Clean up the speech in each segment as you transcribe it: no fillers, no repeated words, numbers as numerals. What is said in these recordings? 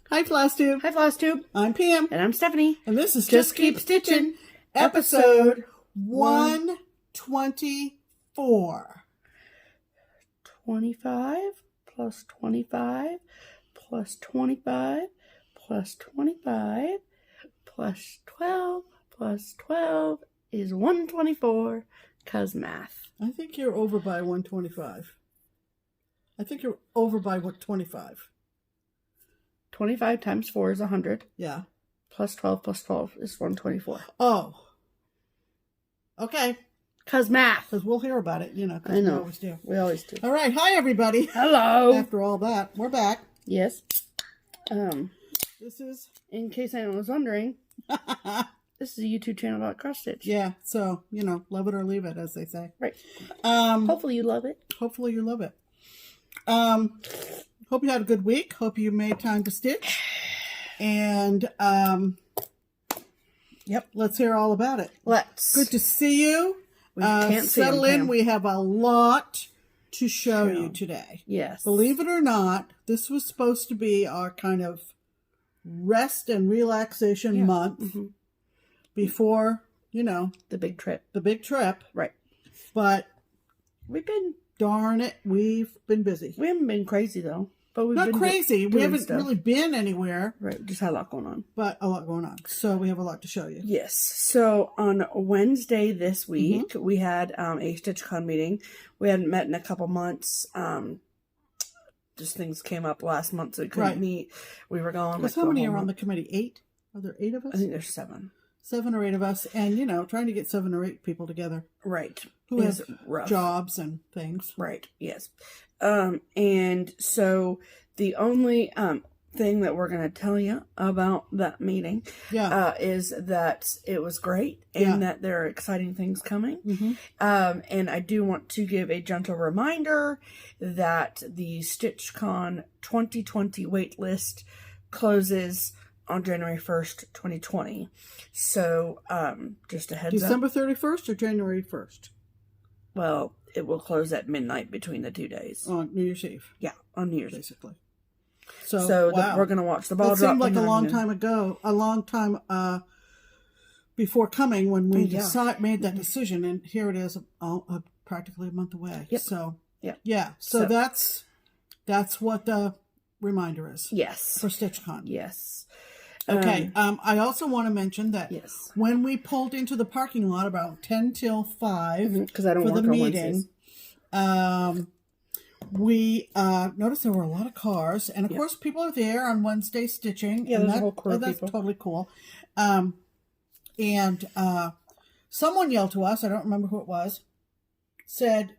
Hi, FlossTube. Hi, FlossTube. I'm Pam. And I'm Stephanie. And this is Just Keep Stitching, episode 124. 25 plus 25 plus 25 plus 25 plus 12 plus 12 is 124, 'cause math. I think you're over by 125. I think you're over by 25. 25 times 4 is 100. Yeah. Plus 12 is 124. Oh. Okay. 'Cause math. Because we'll hear about it, you know. I know. We always do. We always do. All right. Hi, everybody. Hello. After all that, we're back. Yes. This is... In case anyone was wondering, this is a YouTube channel about cross stitch. Yeah. So, you know, love it or leave it, as they say. Right. Hopefully you love it. Hopefully you love it. Hope you had a good week. Hope you made time to stitch. And, yep, let's hear all about it. Let's. Good to see you. We can't settle see in. Pam. We have a lot to show you today. Yes. Believe it or not, this was supposed to be our kind of rest and relaxation month before, you know, the big trip. the big trip. Right. But We've been, darn it, we've been busy. we haven't been crazy though. But we've Not been crazy. We haven't stuff. really been anywhere. Right. Just had a lot going on. But a lot going on. So we have a lot to show you. Yes. So on Wednesday this week, we had a StitchCon meeting. We hadn't met in a couple months. Just things came up last month, so we couldn't meet. We were gone. Because how many are on the committee? 8? Are there 8 of us? I think there's 7. 7 or 8 of us. And, you know, trying to get 7 or 8 people together. Right. Who have rough. jobs and things. Right. Yes. And so the only thing that we're going to tell you about that meeting is that it was great and that there are exciting things coming. And I do want to give a gentle reminder that the StitchCon 2020 wait list closes on January 1st, 2020. So just a heads up. December 31st or January 1st? Well, it will close at midnight between the 2 days. On New Year's Eve. Yeah, on New Year's. Basically. So we're going to watch the ball drop. That seemed like a long time ago, a long time before coming when we made that decision. And here it is, practically a month away. Yep. So, yeah. So that's what the reminder is. Yes. For StitchCon. Yes. Okay. I also want to mention that when we pulled into the parking lot about 10 till 5 because I don't for work the on meeting, we noticed there were a lot of cars, and of course people are there on Wednesday stitching. Yeah, and there's a whole crew of that's people. Totally cool. And someone yelled to us, I don't remember who it was, said,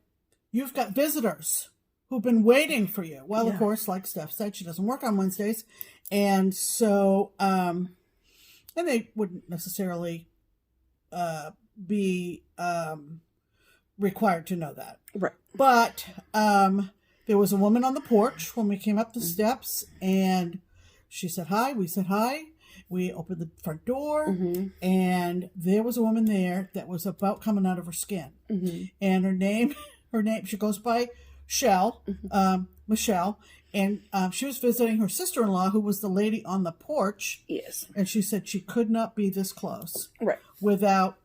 "You've got visitors who've been waiting for you." Well, of course, like Steph said, she doesn't work on Wednesdays. And so, and they wouldn't necessarily be required to know that. Right. But there was a woman on the porch when we came up the steps, and she said hi. We said hi. We opened the front door, and there was a woman there that was about coming out of her skin. And her name, she goes by Michelle, and she was visiting her sister-in-law, who was the lady on the porch. Yes. And she said she could not be this close. Right. Without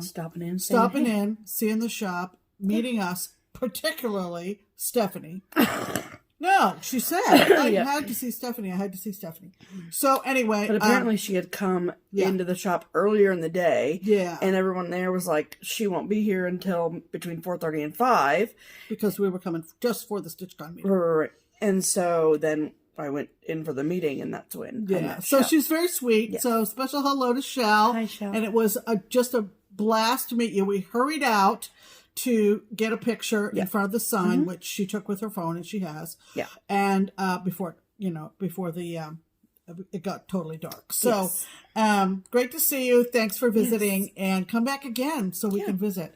stopping in, seeing the shop, meeting us, particularly Stephanie. No, she said, I had to see Stephanie. So anyway. But apparently she had come into the shop earlier in the day. Yeah. And everyone there was like, she won't be here until between 4:30 and 5. Because we were coming just for the StitchCon meeting. Right. And so then I went in for the meeting, and that's when. Yeah. So she's very sweet. Yeah. So special hello to Shell. Hi, Shell. And it was just a blast to meet you. We hurried out to get a picture in front of the sign, which she took with her phone, and she has. Yeah. And before the it got totally dark. So great to see you. Thanks for visiting, and come back again so we can visit.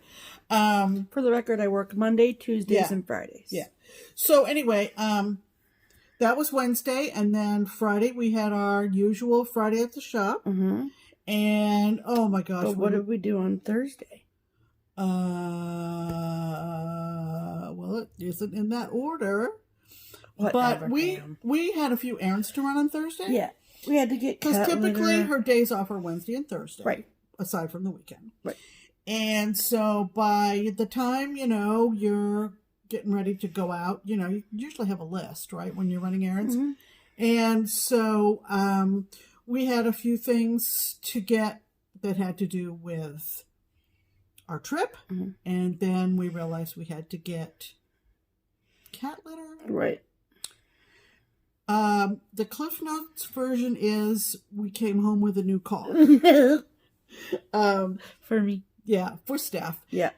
For the record, I work Monday, Tuesdays, and Fridays. Yeah. So anyway, that was Wednesday, and then Friday we had our usual Friday at the shop. And oh my gosh, but what did we do on Thursday? Well, it isn't in that order. But we had a few errands to run on Thursday. Yeah. We had to get because typically her days off are Wednesday and Thursday. Right. Aside from the weekend. Right. And so by the time, you're getting ready to go out, you usually have a list, right? When you're running errands. Mm-hmm. And so we had a few things to get that had to do with our trip. Mm-hmm. And then we realized we had to get cat litter. Right. The Cliff Notes version is we came home with a new car. For me. Yeah, for Steph. Yeah.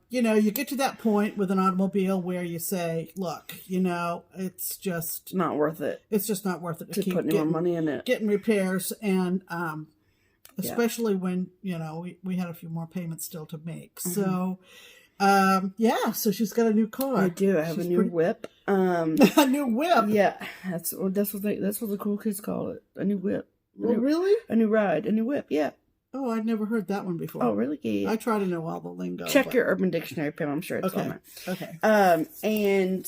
You get to that point with an automobile where you say, look, it's just not worth it. It's just not worth it to keep put any more money in it. Getting repairs and especially when, we had a few more payments still to make. Mm-hmm. So so she's got a new car. I do. I have a new whip. A new whip. Yeah. That's what the cool kids call it. A new whip. Really? A new ride. A new whip. Yeah. Oh, I'd never heard that one before. Oh, really? Yeah. I try to know all the lingo. Check your Urban Dictionary, Pam. I'm sure it's okay. on there. Okay.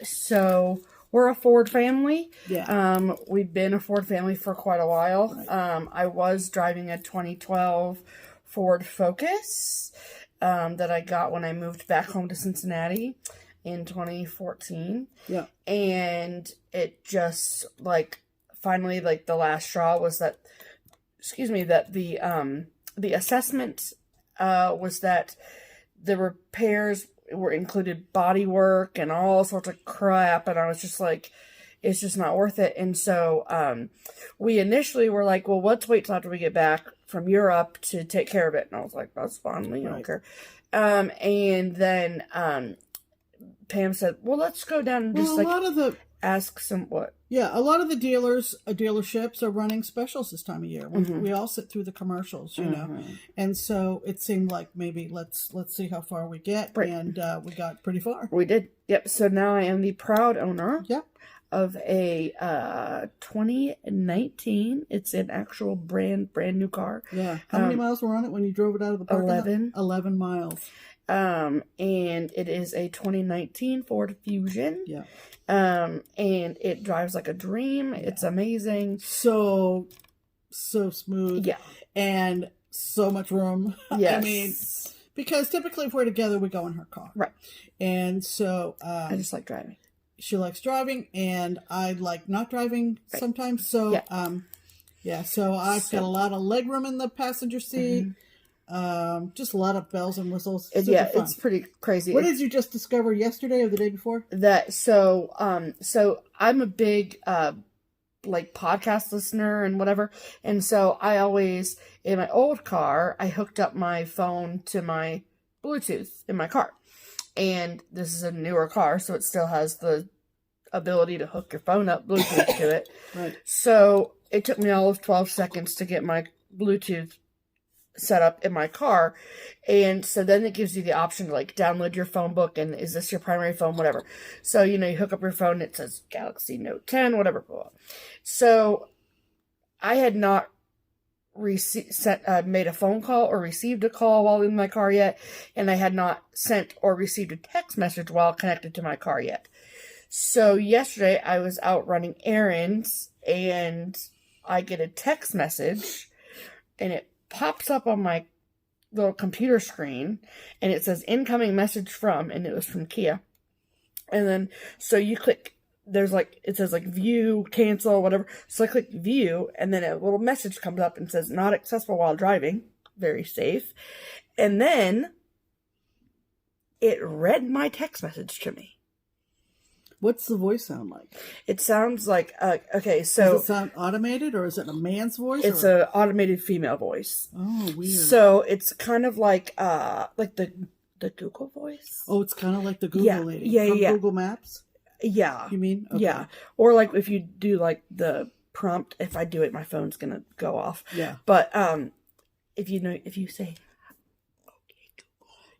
So we're a Ford family. Yeah. We've been a Ford family for quite a while. Right. I was driving a 2012 Ford Focus that I got when I moved back home to Cincinnati in 2014. Yeah. And it just, finally, the last straw was that the assessment was that the repairs were included body work and all sorts of crap, and I was just like, it's just not worth it. And so we initially were like, well, let's wait till after we get back from Europe to take care of it. And I was like, that's fine, we don't care. And then Pam said, well, let's go down and just ask some what. Yeah, a lot of the dealerships are running specials this time of year. Mm-hmm. We all sit through the commercials, know, and so it seemed like maybe let's see how far we get, right. And we got pretty far. We did, yep. So now I am the proud owner, yep, of a 2019. It's an actual brand new car. Yeah. How many miles were on it when you drove it out of the parking 11. lot? 11 miles. And it is a 2019 Ford Fusion. Yeah. And it drives like a dream. Yeah. It's amazing. So smooth. Yeah. And so much room. Yes. I mean, because typically if we're together, we go in her car. Right. And so I just like driving. She likes driving, and I like not driving sometimes. So, so I've got a lot of legroom in the passenger seat. Mm-hmm. Just a lot of bells and whistles. Super fun. It's pretty crazy. What did you just discover yesterday or the day before? So I'm a big podcast listener and whatever, and so I always, in my old car, I hooked up my phone to my Bluetooth in my car. And this is a newer car, so it still has the ability to hook your phone up Bluetooth to it. Right. So it took me all of 12 seconds to get my Bluetooth set up in my car. And so then it gives you the option to download your phone book, and is this your primary phone, whatever. So, you hook up your phone, it says Galaxy Note 10, whatever. Blah, blah. So I had not made a phone call or received a call while in my car yet, and I had not sent or received a text message while connected to my car yet. So yesterday I was out running errands, and I get a text message, and it pops up on my little computer screen, and it says incoming message from, and it was from Kea. And then so you click, there's it says view, cancel, whatever. So I click view, and then a little message comes up and says not accessible while driving. Very safe. And then it read my text message to me. What's the voice sound like? It sounds like, okay, so... Does it sound automated, or is it a man's voice? It's an automated female voice. Oh, weird. So it's kind of like the Google voice. Oh, it's kind of like the Google lady. Yeah, from Google Maps? Yeah. You mean? Okay. Yeah. Or if you do the prompt, if I do it, my phone's going to go off. Yeah. But if you say...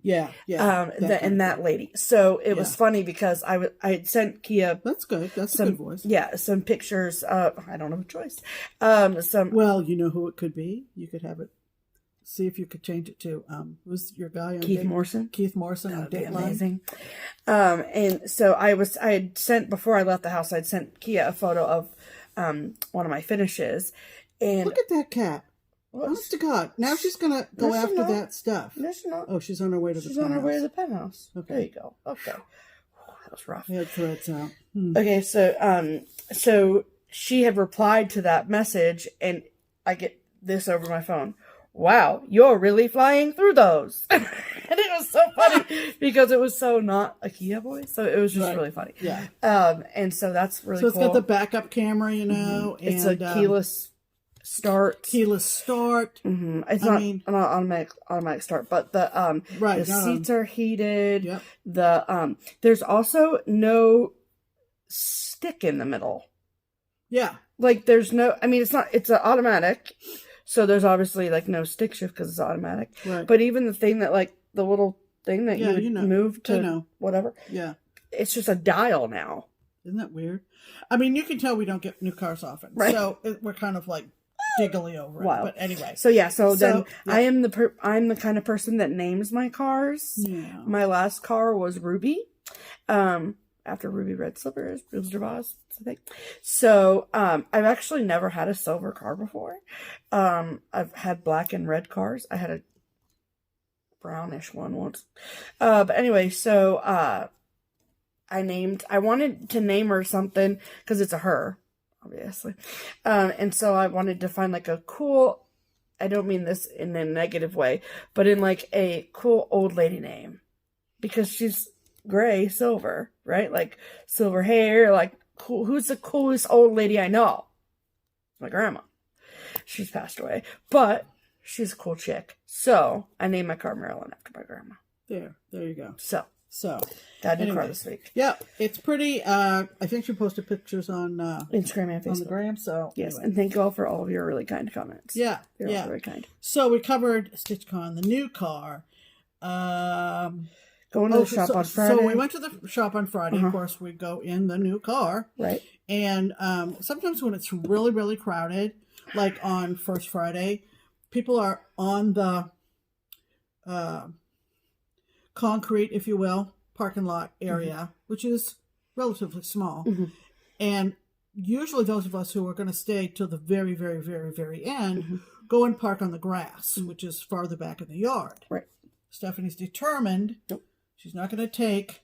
Yeah. And that lady. So it was funny because I had sent Kea. That's good. That's a good voice. Yeah, some pictures. I don't have a choice. Well, you know who it could be. You could have it see if you could change it to who's your guy on Keith Morrison. Keith Morrison on Dateline. Amazing. And so I had sent, before I left the house, I'd sent Kea a photo of one of my finishes. And look at that cat. Honest to God. Now she's going to go after that stuff. No, she's not. Oh, she's on her way to the penthouse. She's on her way to the penthouse. Okay. There you go. Okay. That was rough. Head threads out. Okay, so she had replied to that message, and I get this over my phone. Wow, you're really flying through those. And it was so funny because it was so not a Kea voice. So it was just really funny. Yeah. And so that's really cool. So it's got the backup camera, you know. And, it's a keyless start. Keyless start. It's not an automatic start, but the seats are heated. Yep. There's also no stick in the middle. Yeah. Like there's no, I mean, it's an automatic. So there's obviously like no stick shift because it's automatic. Right. But even the thing that like the little thing that you would move to whatever. Yeah. It's just a dial now. Isn't that weird? I mean, you can tell we don't get new cars often. Right. So we're kind of like giggly over it. Wow. But anyway. So then I am I'm the kind of person that names my cars. Yeah. My last car was Ruby. After Ruby Red Slippers, Boz, I think. So, I've actually never had a silver car before. I've had black and red cars. I had a brownish one once. But anyway, so, I wanted to name her something because it's a her, obviously. And so I wanted to find like a cool, I don't mean this in a negative way, but in like a cool old lady name because she's gray, silver, right? Like silver hair, like cool. Who's the coolest old lady I know? My grandma. She's passed away, but she's a cool chick. So I named my car Marilyn after my grandma. There you go. So got a new car this week. Yeah, it's pretty. I think she posted pictures on Instagram and Facebook. On the gram. So yes, anyway. And thank you all for all of your really kind comments. Yeah, you're all very kind. So we covered StitchCon, the new car. Going to the shop on Friday. So we went to the shop on Friday. Of course, we go in the new car. Right. And sometimes when it's really, really crowded, like on First Friday, people are on the concrete, if you will, parking lot area, which is relatively small. And usually those of us who are going to stay till the very, very, very, very end go and park on the grass, which is farther back in the yard. Right. Stephanie's determined. Nope. She's not going to take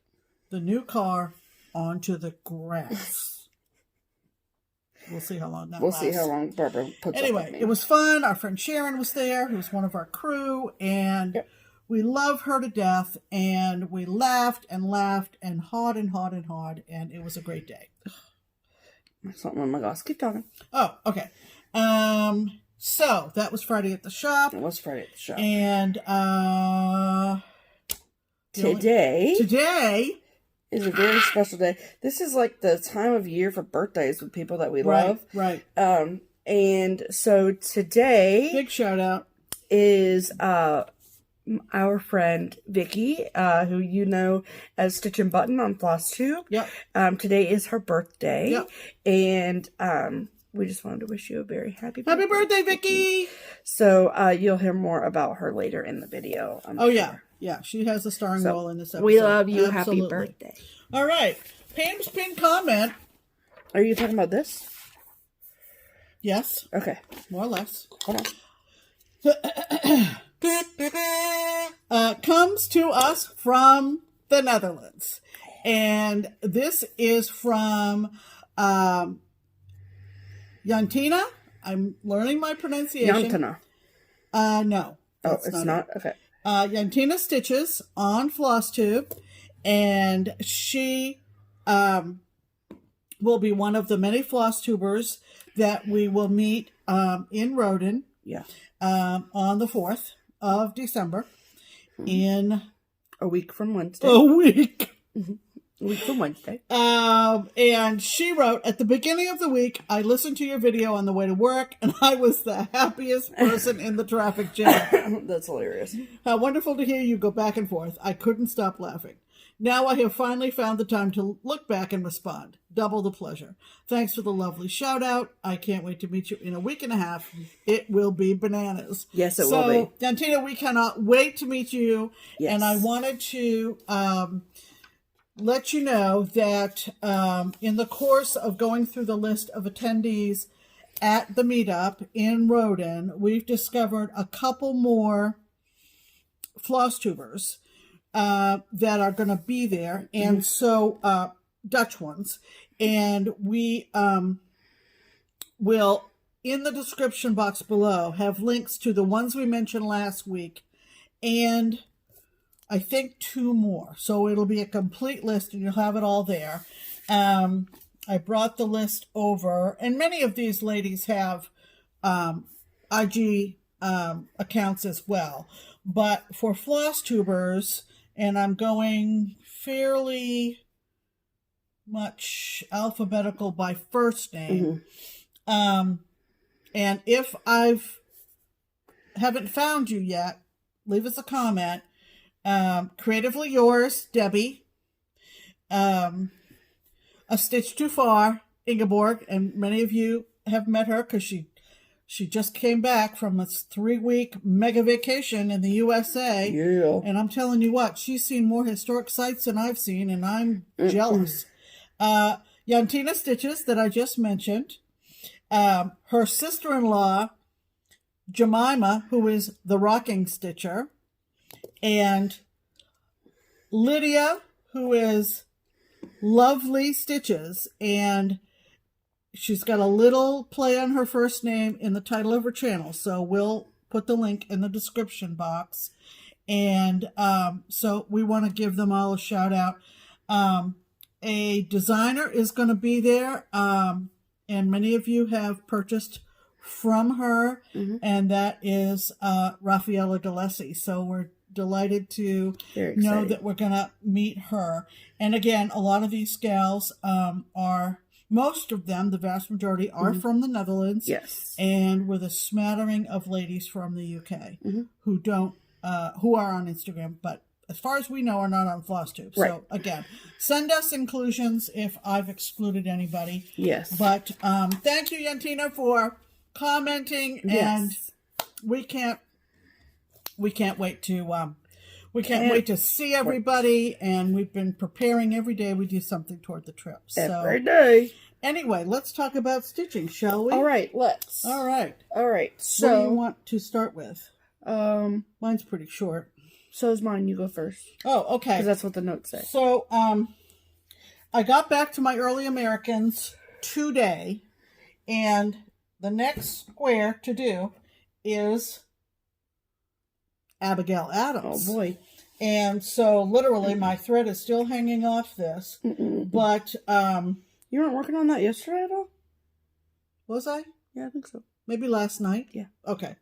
the new car onto the grass. We'll see how long that lasts. We'll see how long Barbara puts up with me. Anyway, it was fun. Our friend Sharon was there, who was one of our crew, and we love her to death, and we laughed and laughed and hawed and hawed and hawed, and it was a great day. Something on my gosh. Keep talking. Oh, okay. So that was Friday at the shop. It was Friday at the shop. And Today is a very special day. This is like the time of year for birthdays with people that we love. Right. And so today, big shout out is our friend Vikki, who you know as StitchNButton on FlossTube. Yep. Today is her birthday. Yep. And we just wanted to wish you a very happy birthday. Happy birthday, Vikki! So you'll hear more about her later in the video. I'm sure. Yeah, she has a starring role in this episode. We love you. Absolutely. Happy birthday. All right. Pam's pinned comment. Are you talking about this? Yes. Okay. More or less. Hold on. Comes to us from the Netherlands. And this is from Jantina. I'm learning my pronunciation. Jantina. No. Oh, it's not? Okay. Jantina Stitches on FlossTube, and she will be one of the many FlossTubers that we will meet in Roden on the 4th of December in a week from Wednesday. A week. A week from Wednesday. And she wrote, at the beginning of the week, I listened to your video on the way to work, and I was the happiest person in the traffic jam. That's hilarious. How wonderful to hear you go back and forth. I couldn't stop laughing. Now I have finally found the time to look back and respond. double the pleasure. Thanks for the lovely shout out. I can't wait to meet you in a week and a half. It will be bananas. Yes, it will be. Jantina, we cannot wait to meet you. Yes. And I wanted to let you know that in the course of going through the list of attendees at the meetup in Roden, we've discovered a couple more FlossTubers that are going to be there. And so, Dutch ones. And we will, in the description box below, have links to the ones we mentioned last week and I think 2 more. So it'll be a complete list and you'll have it all there. I brought the list over, and many of these ladies have IG accounts as well. But for FlossTubers, and I'm going fairly much alphabetical by first name. And if haven't found you yet, leave us a comment. Creatively Yours, Debbie. A Stitch Too Far, Ingeborg, and many of you have met her because she just came back from a 3-week mega vacation in the USA. Yeah. And I'm telling you what, she's seen more historic sites than I've seen, and I'm jealous. Jantina Stitches, that I just mentioned. Her sister-in-law, Jemima, who is the Rocking Stitcher. And Lydia, who is LoveLyStitches. And she's got a little play on her first name in the title of her channel. So we'll put the link in the description box. And so we want to give them all a shout out. A designer is going to be there. And many of you have purchased from her. And that is Raffaella DeLessi. So we're delighted to know that we're going to meet her. And again, a lot of these gals are, most of them, the vast majority, are from the Netherlands. Yes. And with a smattering of ladies from the UK who don't, who are on Instagram, but as far as we know, are not on FlossTube. Right. So again, send us inclusions if I've excluded anybody. Yes. But thank you, Jantina, for commenting. Yes. And we can't wait to wait to see everybody, and we've been preparing every day. We do something toward the trip. Every day. Anyway, let's talk about stitching, shall we? All right, let's. All right. So, what do you want to start with? Mine's pretty short. So is mine. You go first. Oh, okay. Because that's what the notes say. So, I got back to my Early Americans today, and the next square to do is Abigail Adams. Oh boy. And so literally my thread is still hanging off this. But you weren't working on that yesterday at all? Was I? Yeah, I think so. Maybe last night? Yeah. Okay.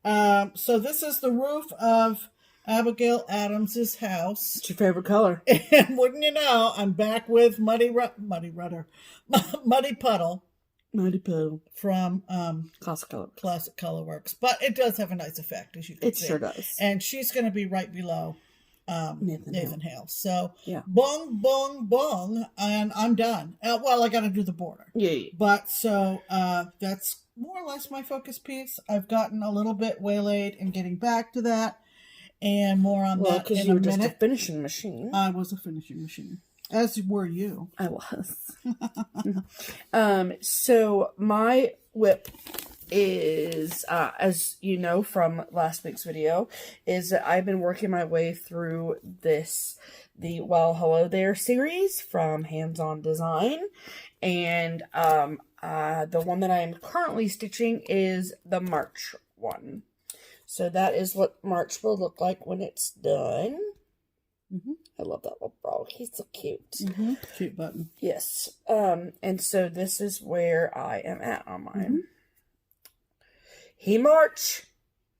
So this is the roof of Abigail Adams's house. It's your favorite color. And wouldn't you know, I'm back with Muddy Puddle. Muddy Puddle. From Classic Colorworks. But it does have a nice effect, as you can see. It sure does. And she's going to be right below Nathan Hale. So, yeah. Bong, bong, bong, and I'm done. Well, I got to do the border. Yeah. But so that's more or less my focus piece. I've gotten a little bit waylaid in getting back to that, and more on that in a minute. Because you were just a finishing machine. I was a finishing machine. As were you. I was. So my whip is, as you know from last week's video, is that I've been working my way through the Well Hello There series from Hands On Design. And the one that I am currently stitching is the March one. So that is what March will look like when it's done. I love that little frog. He's so cute. Cute button. Yes. And so this is where I am at on mine. He March.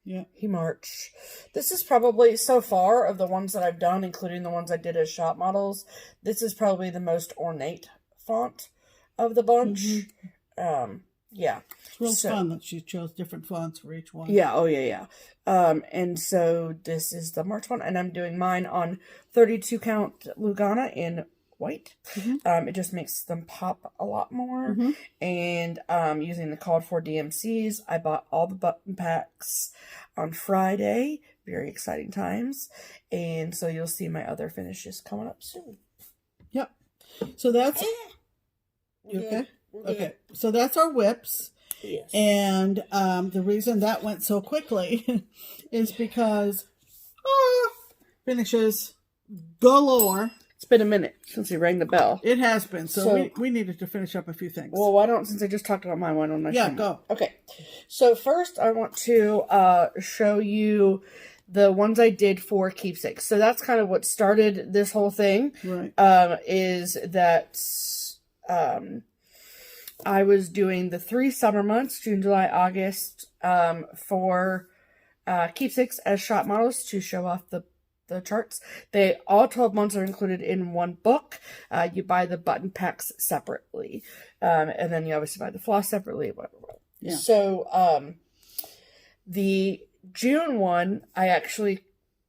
Yeah. He March. This is probably, so far, of the ones that I've done, including the ones I did as shop models, this is probably the most ornate font of the bunch. Yeah. It's real fun that she chose different fonts for each one. Yeah, oh yeah. And so this is the March one, and I'm doing mine on 32 count Lugana in white. It just makes them pop a lot more. And using the called for DMCs, I bought all the button packs on Friday. Very exciting times. And so you'll see my other finishes coming up soon. Yep. So that's... You okay? Okay. So that's our whips. Yes. And the reason that went so quickly is because finishes galore. It's been a minute since he rang the bell. It has been. So we needed to finish up a few things. Well, since I just talked about mine, why don't I show go. Okay. So first I want to show you the ones I did for Keepsakes. So that's kind of what started this whole thing. Right. Is that I was doing the 3 summer months, June, July, August, for Keepsakes as shop models to show off the charts. All 12 months are included in one book. You buy the button packs separately. And then you obviously buy the floss separately, whatever. Yeah. So, the June one, I actually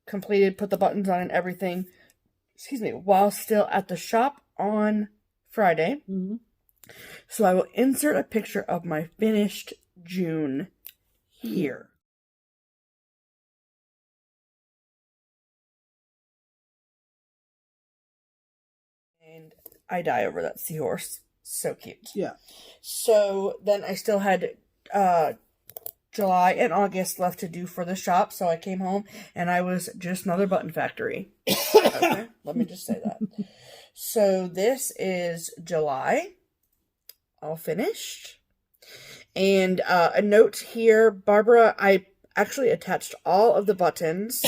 completed, put the buttons on and everything, while still at the shop on Friday. So I will insert a picture of my finished June here. And I die over that seahorse. So cute. Yeah. So then I still had July and August left to do for the shop. So I came home and I was just another button factory. Okay, let me just say that. So this is July. All finished. And a note here, Barbara, I actually attached all of the buttons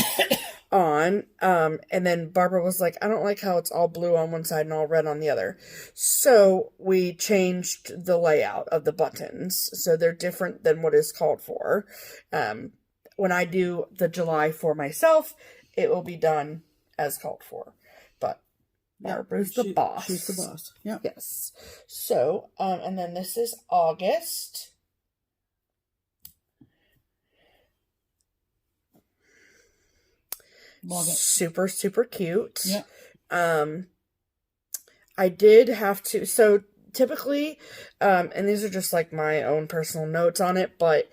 on, and then Barbara was like, I don't like how it's all blue on one side and all red on the other. So we changed the layout of the buttons, so they're different than what is called for. When I do the July for myself, it will be done as called for. But Barbara's the boss. She's the boss. Yeah. Yes. So, and then this is August. Love it. Super, super cute. Yeah. I did have to, so typically, and these are just like my own personal notes on it, but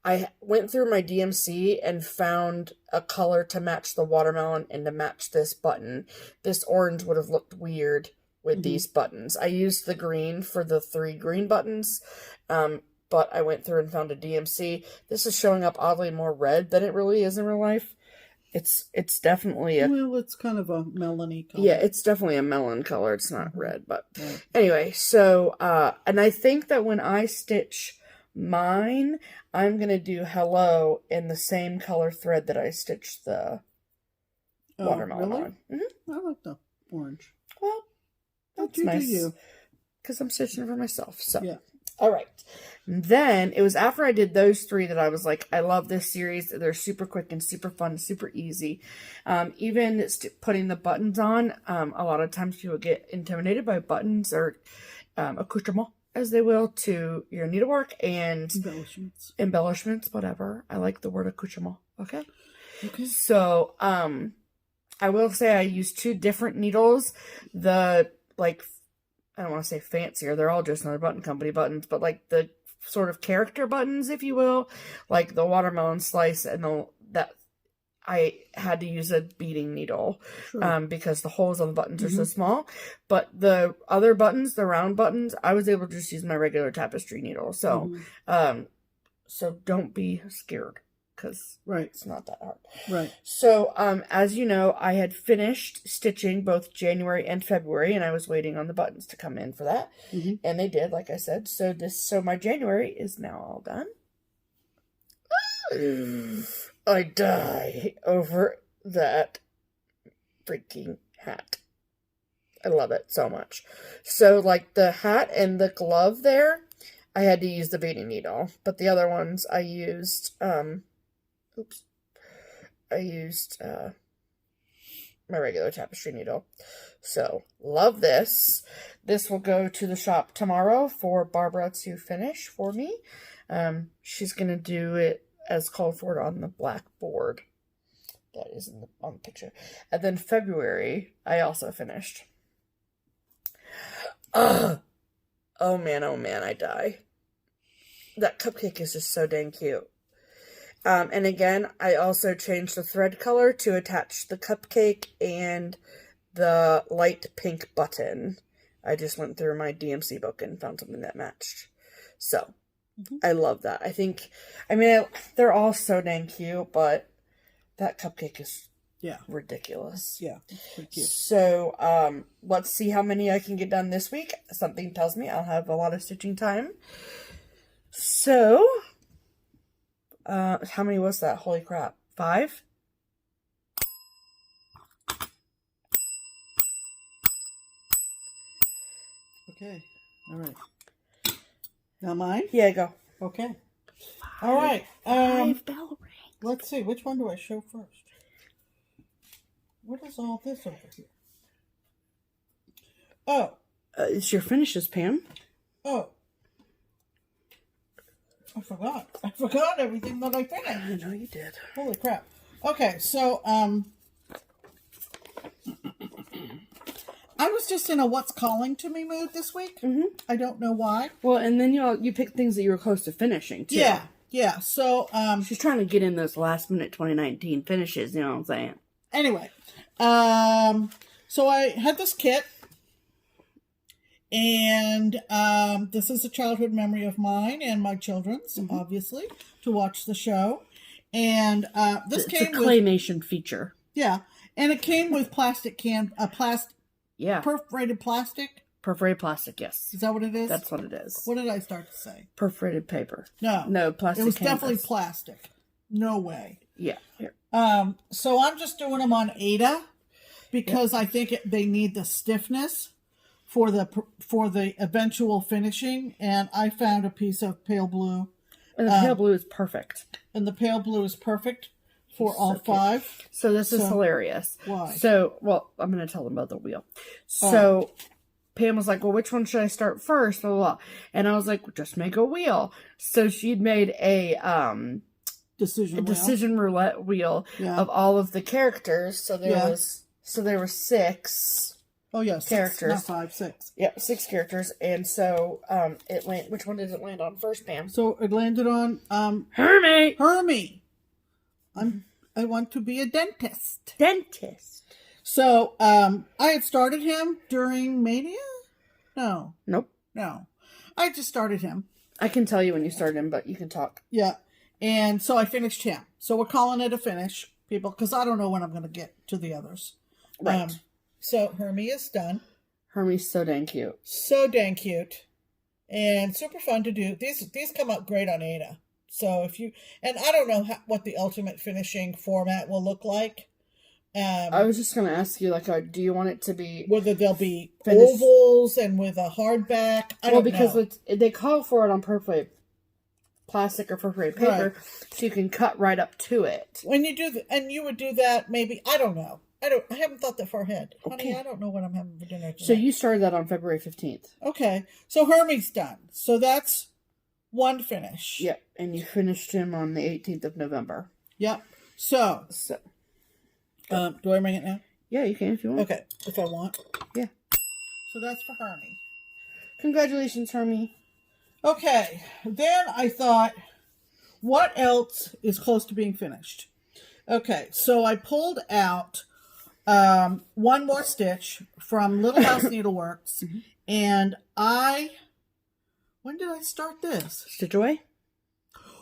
I went through my DMC and found a color to match the watermelon and to match this button. This orange would have looked weird with these buttons. I used the green for the 3 green buttons, but I went through and found a DMC. This is showing up oddly more red than it really is in real life. It's definitely well, it's kind of a melony color. Yeah, it's definitely a melon color. It's not red, but anyway, so, and I think that when I stitch mine, I'm going to do hello in the same color thread that I stitched the watermelon on. I like the orange. Well, that's nice. Because I'm stitching for myself, so. Yeah. All right. Then it was after I did those 3 that I was like, I love this series. They're super quick and super fun, super easy. Even putting the buttons on, a lot of times people get intimidated by buttons or accoutrement, as they will, to your needlework and embellishments, whatever. I like the word accoutrement. Okay. So, I will say I used 2 different needles. I don't want to say fancier. They're all just another button company buttons, but like the sort of character buttons, if you will, like the watermelon slice and that I had to use a beading needle, because the holes on the buttons are so small. But the other buttons, the round buttons, I was able to just use my regular tapestry needle. So, so don't be scared, because it's not that hard. Right. So, as you know, I had finished stitching both January and February, and I was waiting on the buttons to come in for that. And they did, like I said. So my January is now all done. I die over that freaking hat. I love it so much. So, like, the hat and the glove there, I had to use the beading needle. But the other ones, I used, my regular tapestry needle. So, love this. This will go to the shop tomorrow for Barbara to finish for me. She's going to do it as called for on the blackboard. That is on the picture. And then February, I also finished. Oh man, I die. That cupcake is just so dang cute. And again, I also changed the thread color to attach the cupcake and the light pink button. I just went through my DMC book and found something that matched. So, I love that. I mean, they're all so dang cute, but that cupcake is ridiculous. Yeah, it's pretty cute. So, let's see how many I can get done this week. Something tells me I'll have a lot of stitching time. So, how many was that? Holy crap. 5? Okay. All right. Now mine? Yeah, go. Okay. All right. 5 bell rings. Let's see. Which one do I show first? What is all this over here? Oh. It's your finishes, Pam. Oh. I forgot everything that I finished. I know you did. Holy crap. Okay, so, I was just in a what's calling to me mood this week. I don't know why. Well, and then you picked things that you were close to finishing, too. Yeah. So, she's trying to get in those last minute 2019 finishes, you know what I'm saying? Anyway, so I had this kit. And this is a childhood memory of mine and my children's, obviously, to watch the show. And this came with a claymation feature. Yeah, and it came with perforated plastic. Perforated plastic, yes. Is that what it is? That's what it is. What did I start to say? Perforated paper. No, plastic. It was canvas. definitely plastic. No way. Yeah. Here. So I'm just doing them on Ada because I think they need the stiffness for the eventual finishing, and I found a piece of pale blue. And the pale blue is perfect. And the pale blue is perfect for all 5. So this is hilarious. Why? So, well, I'm going to tell them about the wheel. So Pam was like, well, which one should I start first? Blah, blah, blah. And I was like, well, just make a wheel. So she'd made a decision roulette wheel of all of the characters. So there were 6. Oh, yeah, characters. 6, not 5, 6. Yeah, 6 characters. And so, which one did it land on first, Pam? So it landed on, Hermie. I want to be a dentist. So, I had started him during Mania? No. Nope. No. I just started him. I can tell you when you started him, but you can talk. Yeah. And so I finished him. So we're calling it a finish, people, because I don't know when I'm going to get to the others. Right. So Hermie is done. Hermie's so dang cute. So dang cute. And super fun to do. These come out great on Ada. So and I don't know what the ultimate finishing format will look like. I was just going to ask you, do you want it to be... Whether they'll be ovals and with a hardback. I don't know. Because they call for it on perforated plastic or perforated paper, so you can cut right up to it. When you do and you would do that maybe, I don't know. I haven't thought that far ahead. Okay. Honey, I don't know what I'm having for dinner tonight. So you started that on February 15th. Okay. So Hermie's done. So that's one finish. Yep. And you finished him on the 18th of November. Yep. So do I bring it now? Yeah, you can if you want. Okay. If I want. Yeah. So that's for Hermie. Congratulations, Hermie. Okay. Then I thought, what else is close to being finished? Okay. So I pulled out one more stitch from Little House Needleworks, and when did I start this?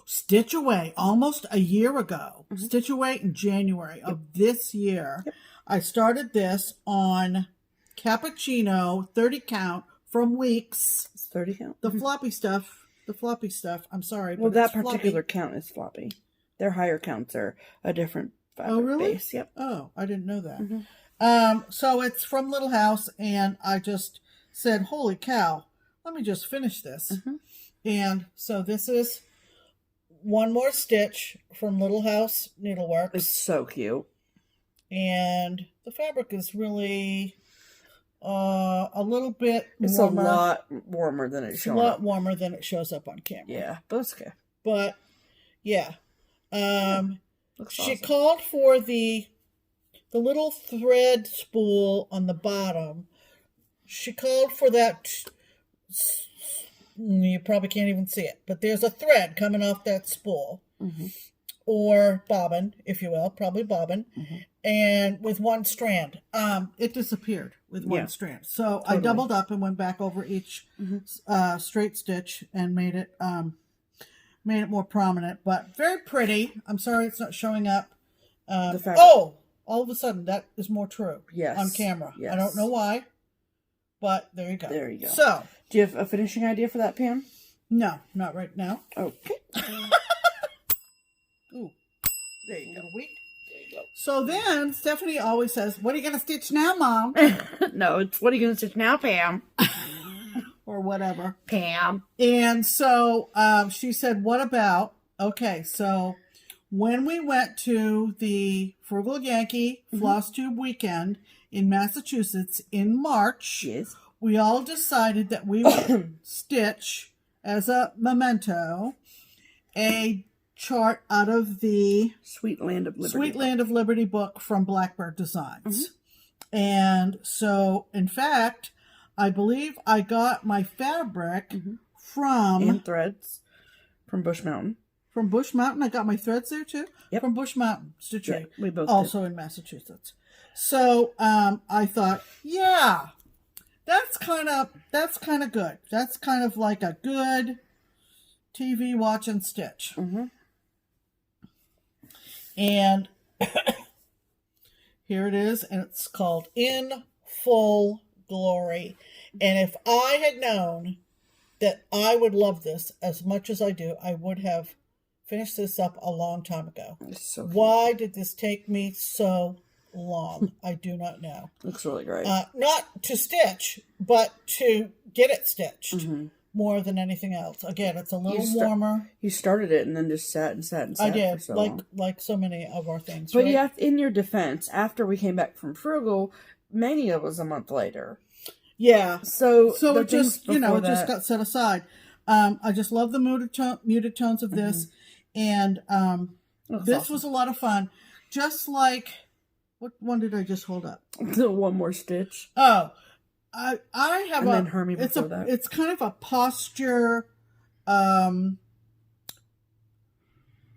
Stitch Away almost a year ago. Stitch Away in January of this year. I started this on Cappuccino 30 count from Weeks. 30 count. The floppy stuff. I'm sorry. Well, that particular count is floppy. Their higher counts are a different fabric base. Yep. Oh, I didn't know that. So it's from Little House, and I just said, holy cow, let me just finish this. And so this is one more stitch from Little House Needleworks. It's so cute. And the fabric is really a little bit warmer. It's a lot warmer than it shows up. It's a lot warmer than it shows up on camera. Yeah, but that's okay. But, yeah. She Awesome. called for the little thread spool on the bottom. she called for that. You probably can't even see it, but there's a thread coming off that spool, or bobbin, if you will, probably bobbin, and with one strand. It disappeared with one strand. So I doubled up and went back over each straight stitch and made it more prominent, but very pretty. I'm sorry it's not showing up. All of a sudden that is more true on camera. I don't know why, but there you go. There you go. So, do you have a finishing idea for that, Pam? No, not right now. Okay. Ooh, there you go. So then Stephanie always says, "What are you going to stitch now, Mom?" No, it's "What are you going to stitch now, Pam?" Or whatever. Pam. And so she said, "What about?" Okay, so when we went to the Frugal Yankee FlossTube weekend in Massachusetts in March, we all decided that we would stitch as a memento a chart out of the Sweet Land of Liberty book from Blackbird Designs. And so, in fact, I believe I got my fabric from... And threads from Bush Mountain. From Bush Mountain. I got my threads there, too? Yep. From Bush Mountain Stitchery. Yeah, we both also did. In Massachusetts. So, I thought, yeah, that's kind of good. That's kind of like a good TV watch and stitch. And here it is, and it's called In Full Glory. And if I had known that I would love this as much as I do, I would have finished this up a long time ago. So why did this take me so long? I do not know. Looks really great. Not to stitch, but to get it stitched. More than anything else. Again, it's a little warmer. You started it and then just sat and sat and sat. I did, for so long. Like so many of our things. But right? yeah, in your defense, after we came back from Frugal, Mania was a month later. Yeah. So it just it just got set aside. I just love the muted tones of this, and this was a lot of fun. Just like, what one did I just hold up? The one more stitch. Oh. I have and then Hermie before that. It's kind of a posture,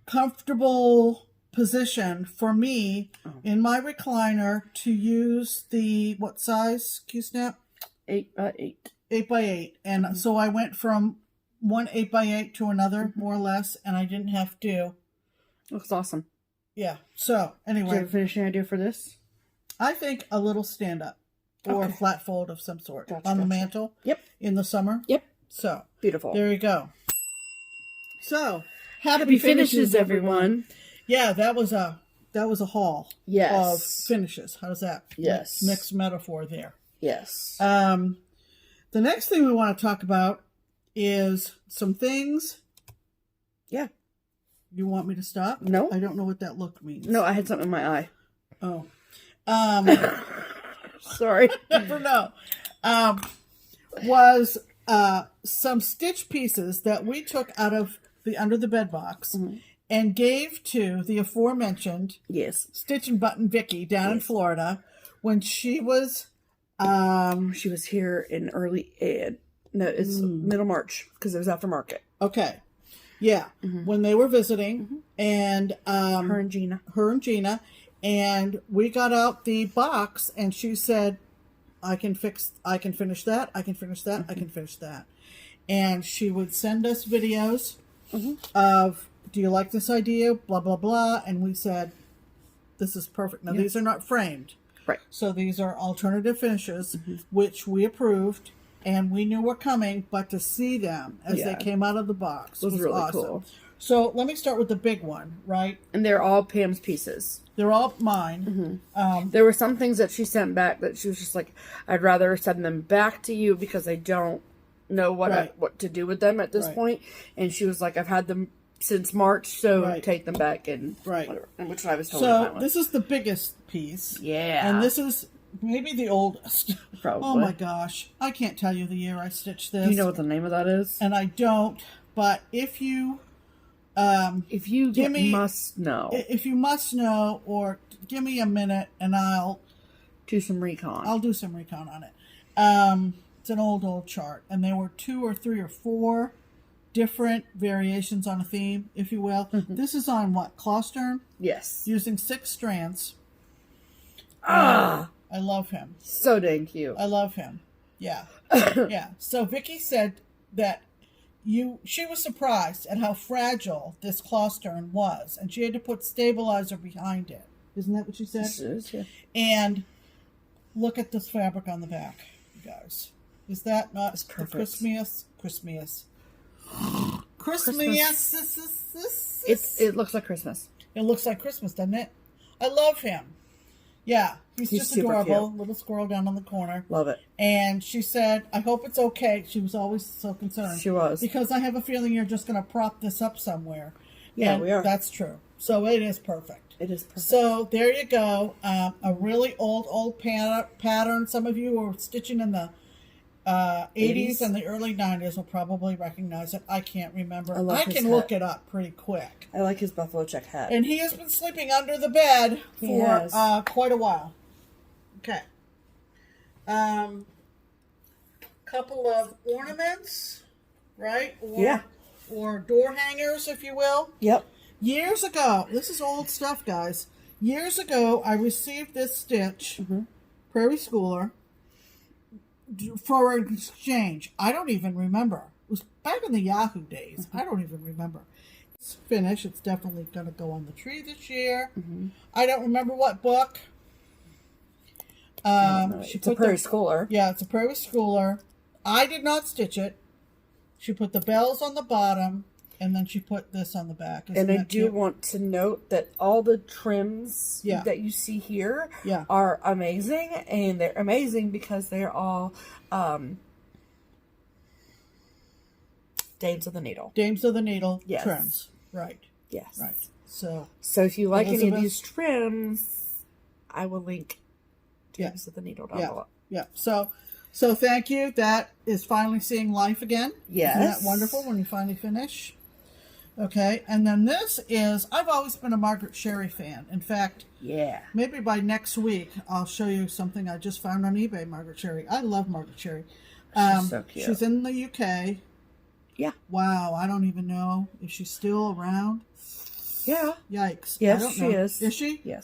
comfortable position for me in my recliner to use the, what size, Q-Snap? 8x8. 8x8. And so I went from one 8x8 to another, more or less, and I didn't have to. Looks awesome. Yeah. So, anyway. Do you have a finishing idea for this? I think a little stand-up. Or a flat fold of some sort. Gotcha. The mantle. Yep. In the summer. Yep. So. Beautiful. There you go. So. Happy finishes, everyone. Yeah, that was a haul. Yes. Of finishes. How's that? Yes. Mixed metaphor there. Yes. The next thing we want to talk about is some things. Yeah. You want me to stop? No. I don't know what that look means. No, I had something in my eye. Oh. Sorry. Never know. Was some stitch pieces that we took out of the under the bed box and gave to the aforementioned StitchNButton Vikki down in Florida when she was here in middle March because it was after market. Okay. Yeah. When they were visiting and her and Gina. And we got out the box, and she said, I can finish that, I can finish that. And she would send us videos of, do you like this idea? Blah, blah, blah. And we said, this is perfect. Now, these are not framed. Right. So these are alternative finishes, which we approved, and we knew were coming, but to see them as they came out of the box was really awesome. Cool. So let me start with the big one, right? And they're all Pam's pieces. They're all mine. There were some things that she sent back that she was just like, I'd rather send them back to you because I don't know what to do with them at this point. And she was like, I've had them since March, so take them back and whatever. And which I was totally fine with. This is the biggest piece. Yeah. And this is maybe the oldest. Probably. Oh my gosh. I can't tell you the year I stitched this. Do you know what the name of that is? And I don't, but if you must know. If you must know, or give me a minute and I'll do some recon. I'll do some recon on it. It's an old chart, and there were 2 or 3 or 4 different variations on a theme, if you will. This is on what, Clostern? Yes. Using 6 strands. Ah, I love him. So dang cute. I love him. Yeah. Yeah. So Vikki said that she was surprised at how fragile this Clostern was, and she had to put stabilizer behind it. Isn't that what she said? It is, yeah. And look at this fabric on the back, you guys. Is that not it's perfect. Christmas? It looks like Christmas. It looks like Christmas, doesn't it? I love him. Yeah, he's just adorable. Cute. Little squirrel down on the corner. Love it. And she said, I hope it's okay. She was always so concerned. She was. Because I have a feeling you're just going to prop this up somewhere. Yeah, and we are. That's true. So it is perfect. It is perfect. So there you go. A really old pattern. Some of you were stitching in the 80s and the early 90s will probably recognize it. I can't remember. I can look it up pretty quick. I like his buffalo check hat. And he has been sleeping under the bed for quite a while. Okay. Couple of ornaments, right? Or door hangers, if you will. Yep. Years ago, this is old stuff, guys. Years ago, I received this stitch, Prairie Schooler, for an exchange. I don't even remember. It was back in the Yahoo days. I don't even remember. It's finished. It's definitely going to go on the tree this year. I don't remember what book. It's a Prairie Schooler. Yeah, it's a Prairie Schooler. I did not stitch it. She put the bells on the bottom, and then she put this on the back. And I do want to note that all the trims that you see here are amazing, and they're amazing because they're all Dames of the Needle. Dames of the Needle trims. Right. Yes. Right. So if you like any of these trims, I will link Dames of the Needle down below. Yeah. So thank you. That is finally seeing life again. Yes. Isn't that wonderful when you finally finish? Okay. And then this is, I've always been a Margaret Cherry fan. In fact, maybe by next week, I'll show you something I just found on eBay, Margaret Cherry. I love Margaret Cherry. She's so cute. She's in the UK. Yeah. Wow. I don't even know if she's still around. Yeah. Yikes. Yes, she is. Is she? Yes.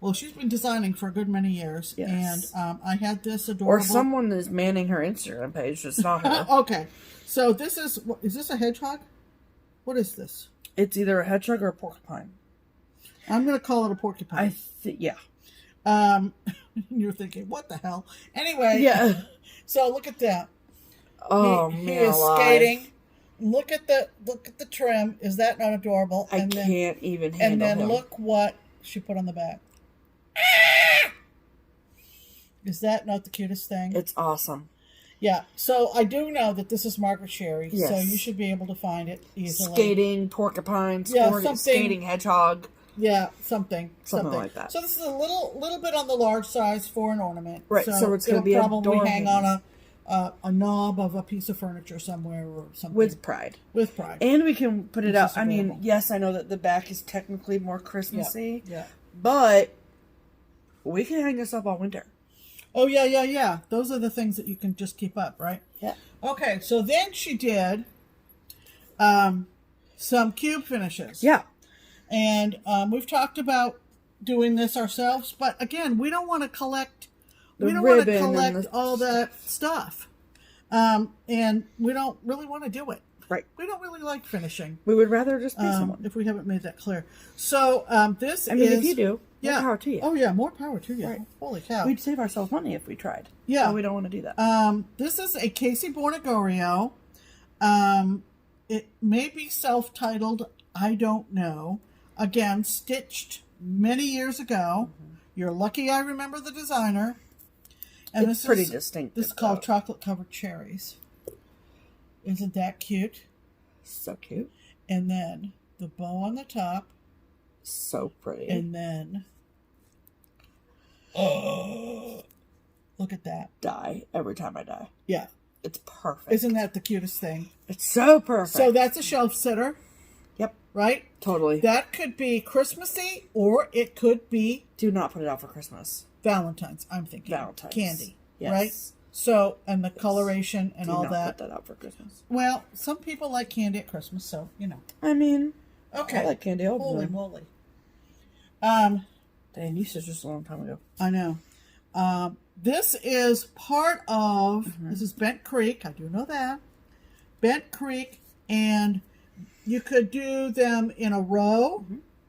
Well, she's been designing for a good many years, and I had this adorable... Or someone is manning her Instagram page. It's not her. Okay, so this is this a hedgehog? What is this? It's either a hedgehog or a porcupine. I'm going to call it a porcupine. Yeah. You're thinking, what the hell? Anyway, so look at that. Oh, he is skating. Look at the trim. Is that not adorable? I can't even handle And then him. look what she put on the back. Is that not the cutest thing? It's awesome. Yeah. So I do know that this is Margaret Cherry, so you should be able to find it easily. Skating, porcupine, skating hedgehog. Yeah, something like that. So this is a little bit on the large size for an ornament. Right. So it's going to be probably hang on a knob of a piece of furniture somewhere or something. With pride. With pride. And we can put it out. I mean, yes, I know that the back is technically more Christmassy. Yeah. But we can hang this up all winter. Oh, yeah. Those are the things that you can just keep up, right? Yeah. Okay, so then she did some cube finishes. Yeah. And we've talked about doing this ourselves, but again, we don't want to collect all that stuff. And we don't really want to do it. Right. We don't really like finishing. We would rather just pay someone. If we haven't made that clear. So this if you do, more power to you. Oh, yeah, more power to you. Right. Holy cow. We'd save ourselves money if we tried. Yeah. But we don't want to do that. This is a Casey Bornegorio. It may be self-titled. I don't know. Again, stitched many years ago. You're lucky I remember the designer. And it's pretty distinct. This is called Chocolate Covered Cherries. Isn't that cute? So cute. And then the bow on the top. So pretty. And then... look at that. Die every time I die. Yeah. It's perfect. Isn't that the cutest thing? It's so perfect. So that's a shelf sitter. Yep. Right? Totally. That could be Christmassy or it could be... Do not put it out for Christmas. Valentine's, I'm thinking. Valentine's. Candy. Yes. Right? So, and the coloration and all that. Put that out for Christmas. Well, some people like candy at Christmas, so, you know. I mean, okay. I like candy all the Holy time. moly. Dang, you said just a long time ago. I know. This is part of, this is Bent Creek. I do know that. Bent Creek, and you could do them in a row,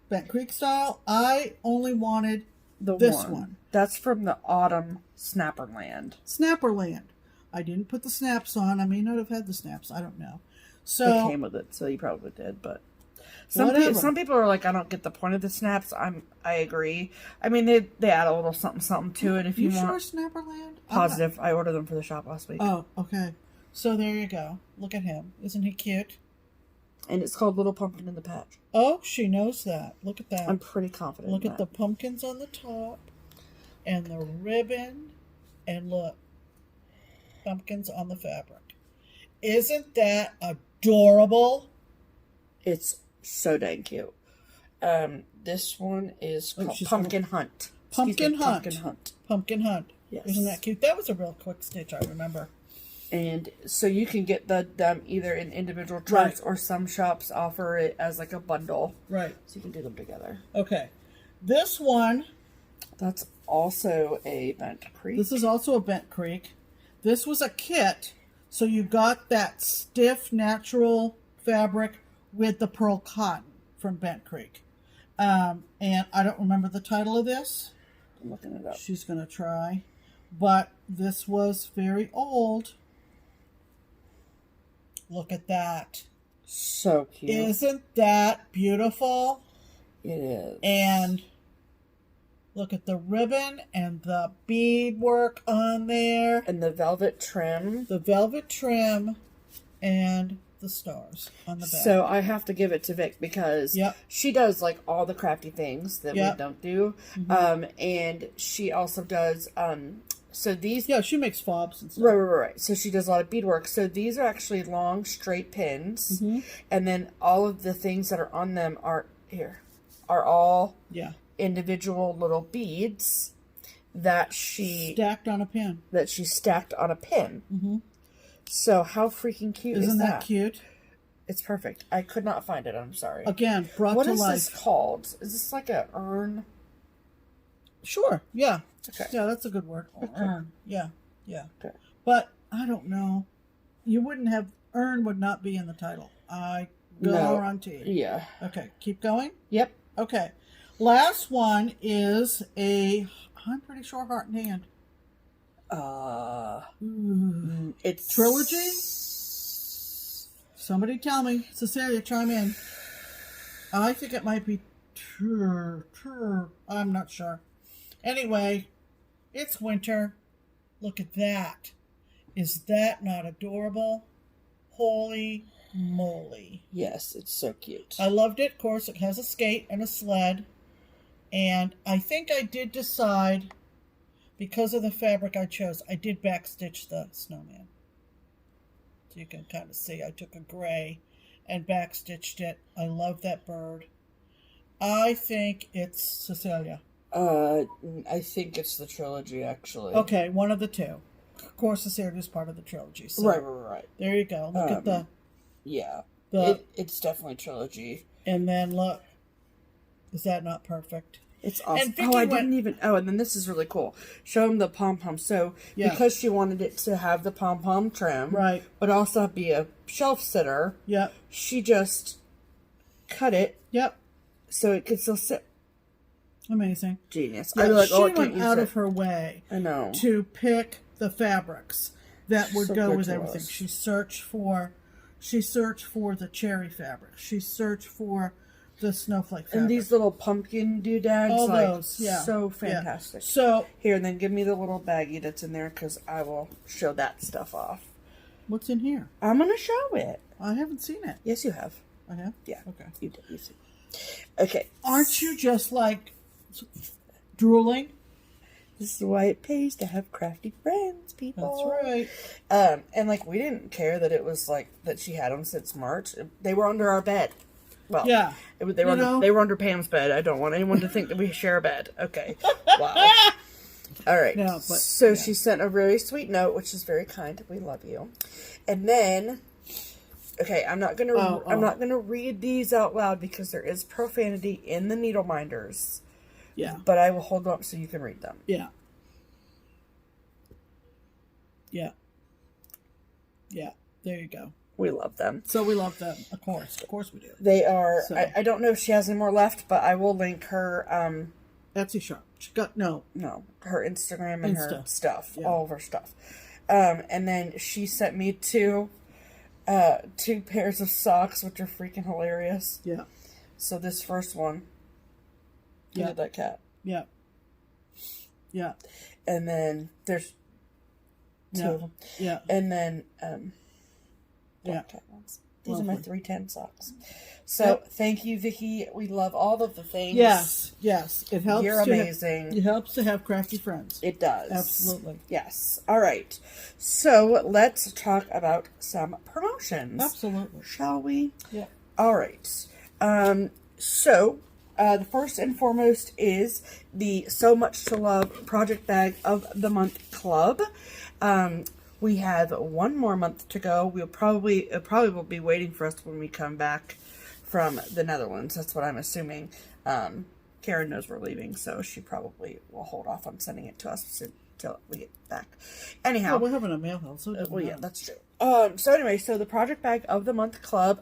Bent Creek style. I only wanted this one. That's from the Autumn Snapperland. Snapperland. I didn't put the snaps on. I may not have had the snaps. I don't know. So it came with it, so you probably did, but some people are like, I don't get the point of the snaps. I agree. I mean, they add a little something to it if you want. Sure, Snapperland? Positive. I ordered them for the shop last week. Oh, okay. So there you go. Look at him. Isn't he cute? And it's called Little Pumpkin in the Patch. Oh, she knows that. Look at that. I'm pretty confident. Look at the pumpkins on the top and the ribbon, and look, pumpkins on the fabric. Isn't that adorable? It's so dang cute. This one is called Pumpkin Hunt. Pumpkin Hunt. Pumpkin Hunt. Pumpkin Hunt. Yes. Isn't that cute? That was a real quick stitch, I remember. And so you can get them either in individual trunks, or some shops offer it as like a bundle. Right. So you can do them together. Okay. This one. That's also a Bent Creek. This is also a Bent Creek. This was a kit. So you got that stiff, natural fabric with the pearl cotton from Bent Creek. And I don't remember the title of this. I'm looking it up. She's going to try. But this was very old. Look at that. So cute. Isn't that beautiful? It is. And look at the ribbon and the beadwork on there. And the velvet trim. The velvet trim and the stars on the back. So I have to give it to Vic because she does like all the crafty things that we don't do. And she also does so these... Yeah, she makes fobs and stuff. Right. So she does a lot of beadwork. So these are actually long, straight pins. And then all of the things that are on them are all individual little beads that she... Stacked on a pin. That she stacked on a pin. So how freaking cute is that? Isn't that cute? It's perfect. I could not find it. I'm sorry. Again, brought to life. What is this called? Is this like a urn? Sure. Yeah. Okay. Yeah, that's a good word. Urn. Yeah. Okay. But I don't know. You wouldn't have... Urn would not be in the title. I guarantee. Yeah. Okay. Keep going? Yep. Okay. Last one is a... I'm pretty sure heart and hand. It's trilogy. Somebody tell me. Cecilia, chime in. I think it might be I'm not sure. Anyway, it's winter. Look at that. Is that not adorable? Holy moly. Yes, it's so cute. I loved it. Of course, it has a skate and a sled. And I think I did decide, because of the fabric I chose, I did backstitch the snowman. So you can kind of see I took a gray and backstitched it. I love that bird. I think it's Cecilia. I think it's the trilogy, actually. Okay, one of the two. Of course, Cecilia is part of the trilogy. So right. There you go. Look at the... Yeah. It's definitely trilogy. And then look. Is that not perfect? It's awesome. And then this is really cool. Show them the pom-pom. So, because she wanted it to have the pom-pom trim, right, but also be a shelf sitter, she just cut it, so it could still sit. Amazing. Genius. Yeah, she went out of her way to pick the fabrics that would go with everything. She searched for the cherry fabric. She searched for the snowflake fabric. And these little pumpkin doodads. All those, so fantastic. Yeah. So here, then give me the little baggie that's in there, because I will show that stuff off. What's in here? I'm going to show it. I haven't seen it. Yes, you have. I have? Yeah. Okay. You did. You see. Okay. Aren't you just like drooling? This is why it pays to have crafty friends, people. That's right. And like, we didn't care that it was like that she had them since March. They were under our bed. Well, yeah. They were under Pam's bed. I don't want anyone to think that we share a bed. Okay. Wow. All right. No, but, so she sent a really sweet note, which is very kind. We love you. And then, okay, I'm not gonna read these out loud because there is profanity in the needle minders. Yeah. But I will hold them up so you can read them. Yeah. Yeah. Yeah. There you go. We love them. So we love them. Of course we do. They are. So. I don't know if she has any more left, but I will link her. Etsy shop. She got no, her Instagram and her stuff, yeah. all of her stuff. And then she sent me two pairs of socks, which are freaking hilarious. Yeah. So this first one. Yeah. Look at that cat. Yeah. Yeah. And then there's two of them. Yeah. And then black cat ones. These are my 310 socks. So thank you, Vikki. We love all of the things. Yes. It helps. You're amazing. It helps to have crafty friends. It does. Absolutely. Yes. All right. So let's talk about some promotions. Absolutely. Shall we? Yeah. All right. So the first and foremost is the So Much to Love Project Bag of the Month Club. We have one more month to go. It probably will be waiting for us when we come back from the Netherlands. That's what I'm assuming. Karen knows we're leaving, so she probably will hold off on sending it to us until we get back. Anyhow. Well, we're having a mail house. So yeah, that's true. So anyway, so the Project Bag of the Month Club,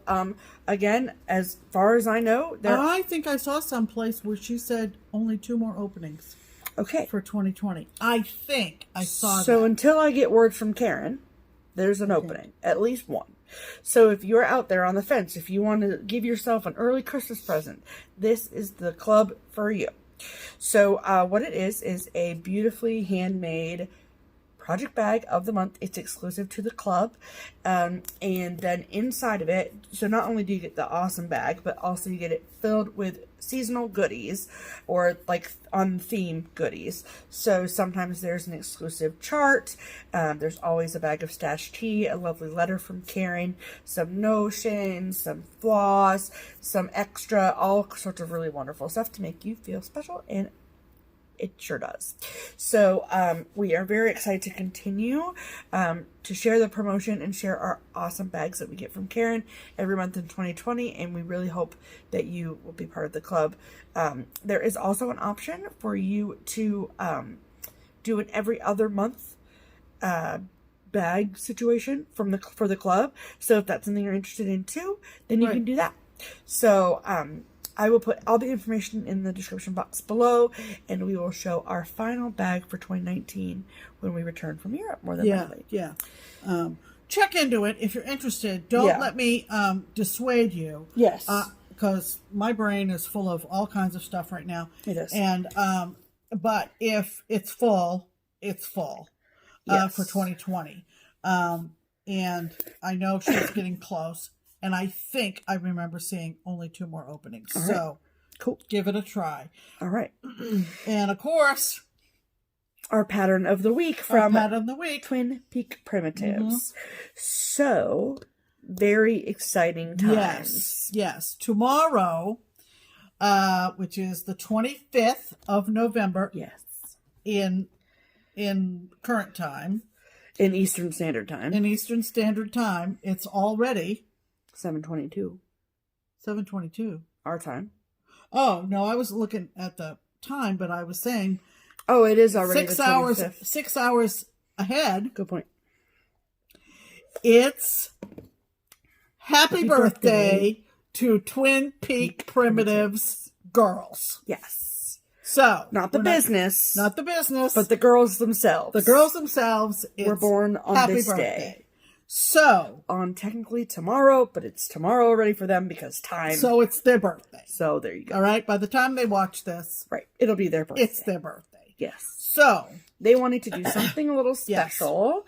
again, as far as I know, I think I saw some place where she said only 2 more openings. Okay. For 2020. I think I saw that. So until I get word from Karen, there's an opening. At least one. So if you're out there on the fence, if you want to give yourself an early Christmas present, this is the club for you. So what it is a beautifully handmade project bag of the month. It's exclusive to the club. And then inside of it, so not only do you get the awesome bag, but also you get it filled with seasonal goodies or like on theme goodies. So sometimes there's an exclusive chart. There's always a bag of stash tea, a lovely letter from Karen, some notions, some floss, some extra, all sorts of really wonderful stuff to make you feel special, and it sure does. So we are very excited to continue to share the promotion and share our awesome bags that we get from Karen every month in 2020, and we really hope that you will be part of the club. There is also an option for you to do an every other month bag situation for the club. So if that's something you're interested in too, then you can do that. So I will put all the information in the description box below, and we will show our final bag for 2019 when we return from Europe, more than likely. Yeah. Check into it if you're interested. Don't let me dissuade you. Yes. Because my brain is full of all kinds of stuff right now. It is. And, but if it's full, it's full for 2020. And I know she's getting close. And I think I remember seeing only 2 more openings. Right. So, cool. Give it a try. All right. And of course, our pattern of the week from Twin Peak Primitives. Mm-hmm. So, very exciting times. Yes. Tomorrow, which is the 25th of November. Yes. In current time. In Eastern Standard Time. It's already 7:22. 7:22. Our time. Oh, no, I was looking at the time, but I was saying. Oh, it is already 6 hours. 6 hours ahead. Good point. It's happy birthday to Twin Peak Primitives girls. Yes. So not the business, but the girls themselves. The girls themselves were born on this day. So on technically tomorrow, but it's tomorrow already for them because time. So it's their birthday. So there you go. All right. By the time they watch this, right, it'll be their birthday. It's their birthday. Yes. So they wanted to do something a little special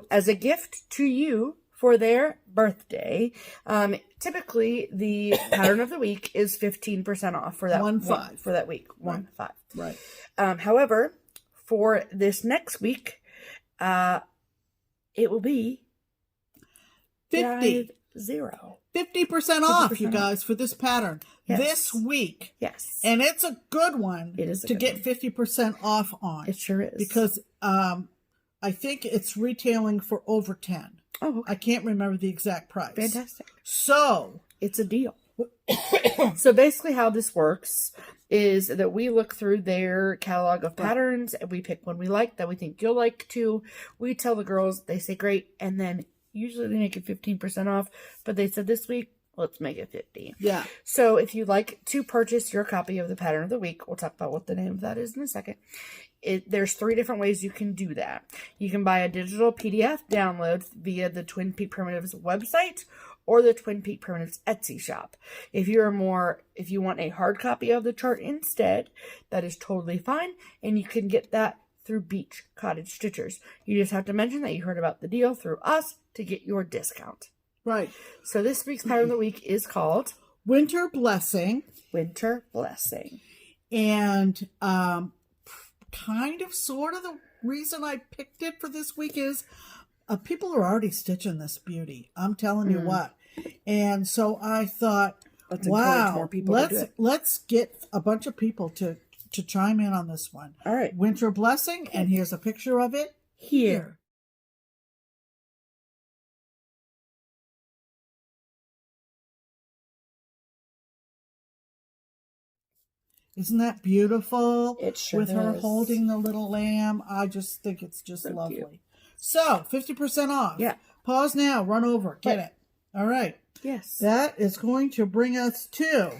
as a gift to you for their birthday. Typically, the pattern of the week is 15% off for that 1/5 for that week. 1/5. Right. However, for this next week, it will be 50. 50% off, you guys, for this pattern this week. Yes. And it's a good one to get 50% off on. It sure is. Because I think it's retailing for over 10. Oh, okay. I can't remember the exact price. Fantastic. So it's a deal. So basically how this works is that we look through their catalog of patterns and we pick one we like that we think you'll like too. We tell the girls, they say great, and then usually they make it 15% off, but they said this week, let's make it 50. Yeah. So if you'd like to purchase your copy of the pattern of the week, we'll talk about what the name of that is in a second. There's 3 different ways you can do that. You can buy a digital PDF download via the Twin Peak Primitives website or the Twin Peak Primitives Etsy shop. If you want a hard copy of the chart instead, that is totally fine, and you can get that through Beach Cottage Stitchers. You just have to mention that you heard about the deal through us to get your discount. Right. So this week's pattern of the week is called Winter Blessing. Winter Blessing. And kind of sort of the reason I picked it for this week is people are already stitching this beauty. I'm telling you what. And so I thought, wow, let's get a bunch of people to chime in on this one. All right. Winter Blessing, and here's a picture of it here. Isn't that beautiful? It sure With her is. holding the little lamb. I just think it's just lovely. Cute. So, 50% off. Yeah. Pause now. Run over. Get it. All right. Yes. That is going to bring us to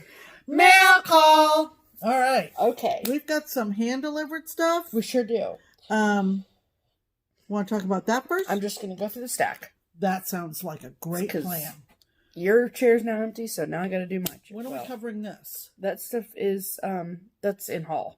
mail call. All right. Okay. We've got some hand-delivered stuff. We sure do. Want to talk about that first? I'm just going to go through the stack. That sounds like a great plan. Your chair's now empty, so now I got to do my chair. When are we covering this? That stuff is, that's in Hall.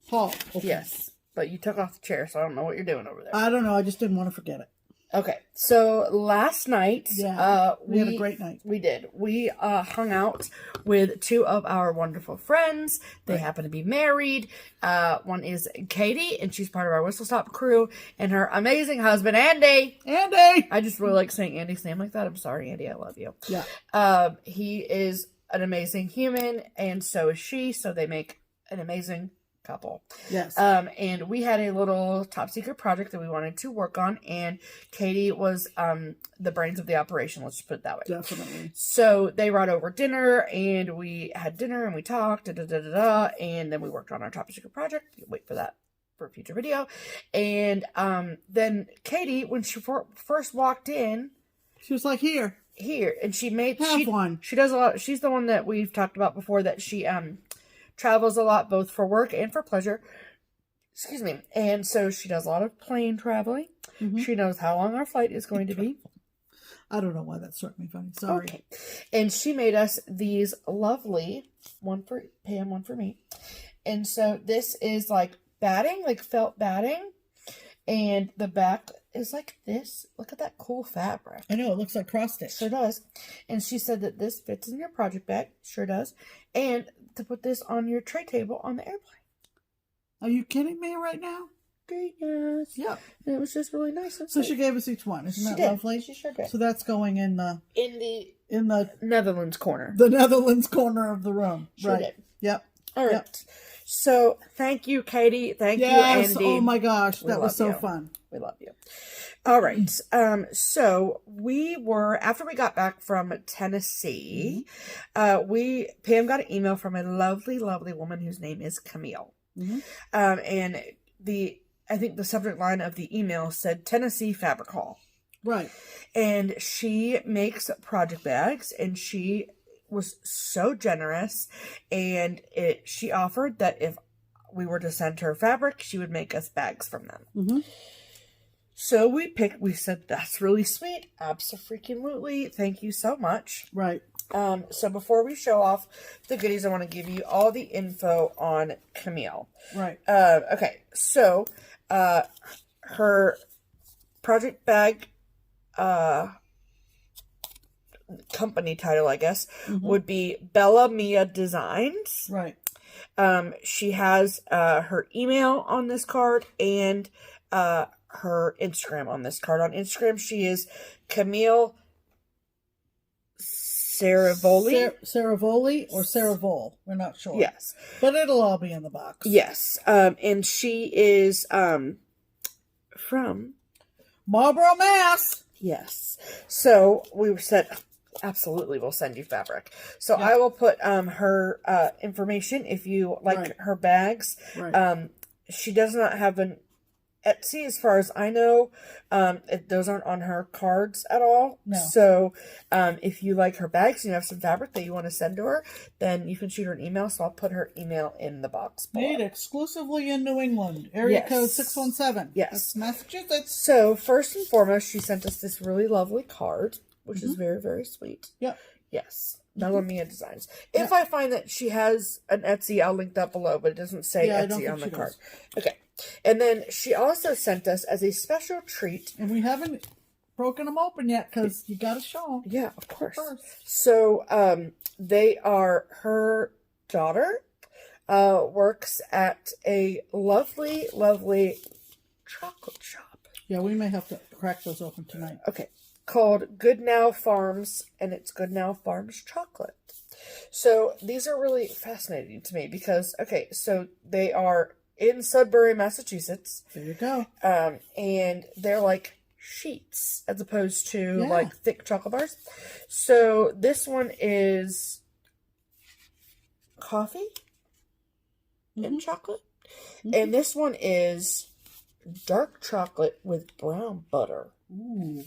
Hall. Okay. Yes. But you took off the chair, so I don't know what you're doing over there. I don't know. I just didn't want to forget it. Okay. So last night, we had a great night. We did. We hung out with 2 of our wonderful friends. They happen to be married. One is Katie, and she's part of our Whistle Stop crew, and her amazing husband, Andy. Andy! I just really like saying Andy's name like that. I'm sorry, Andy. I love you. Yeah. He is an amazing human, and so is she, so they make an amazing couple. Yes. And we had a little top secret project that we wanted to work on, and Katie was the brains of the operation, let's just put it that way. Definitely. So they brought over dinner, and we had dinner, and we talked, and then we worked on our top secret project. Wait for that for a future video. And then Katie, when she first walked in, she was like, here, and she made one. She does a lot. She's the one that we've talked about before, that she travels a lot, both for work and for pleasure. Excuse me. And so she does a lot of plane traveling. Mm-hmm. She knows how long our flight is going to be. I don't know why that struck me funny. Sorry. Okay. And she made us these lovely, one for Pam, one for me. And so this is like batting, like felt batting. And the back is like this. Look at that cool fabric. I know, it looks like cross stitch. Sure does. And she said that this fits in your project bag. Sure does. And to put this on your tray table on the airplane. Are you kidding me right now? Yes. Yeah. And it was just really nice. So she gave us each one. Isn't that lovely? She sure did. So that's going in the Netherlands corner. The Netherlands corner of the room. Sure right. Did. Yep. All right. Yep. So thank you, Katie. Thank you, Andy. Oh my gosh, that was so fun. We love you. All right. So we were, after we got back from Tennessee, Pam got an email from a lovely, lovely woman whose name is Camille. Mm-hmm. And I think the subject line of the email said Tennessee Fabric Hall. Right. And she makes project bags, and she was so generous, and she offered that if we were to send her fabric, she would make us bags from them. Mm-hmm. So we said, that's really sweet. Abso-freaking-lutely. Thank you so much. Right. So before we show off the goodies, I want to give you all the info on Camille. Right. Okay. So, her project bag, company title, I guess, would be Bella Mia Designs. Right. She has, her email on this card and, her Instagram on this card. On Instagram, she is Camille Saravoli. Saravoli or Saravol. We're not sure. Yes. But it'll all be in the box. Yes. And she is from Marlboro, Mass. Yes. So we said, absolutely, we'll send you fabric. So I will put her information if you like her bags. Right. She does not have an Etsy, as far as I know. Those aren't on her cards at all. No. So if you like her bags and you have some fabric that you want to send to her, then you can shoot her an email. So I'll put her email in the box below. Made exclusively in New England. Area code 617. Yes. That's Massachusetts. So first and foremost, she sent us this really lovely card, which is very, very sweet. Yep. Yes. Bellamia Designs. If I find that she has an Etsy, I'll link that below, but it doesn't say Etsy on the card. Okay. And then she also sent us as a special treat. And we haven't broken them open yet because you got to show them. Yeah, of course. So they are, her daughter works at a lovely, lovely chocolate shop. Yeah, we may have to crack those open tonight. Okay. Called Good Now Farms, and it's Good Now Farms chocolate. So these are really fascinating to me because, okay, so they are in Sudbury, Massachusetts. There you go. And they're like sheets as opposed to like thick chocolate bars. So this one is coffee and chocolate. And this one is dark chocolate with brown butter. Ooh.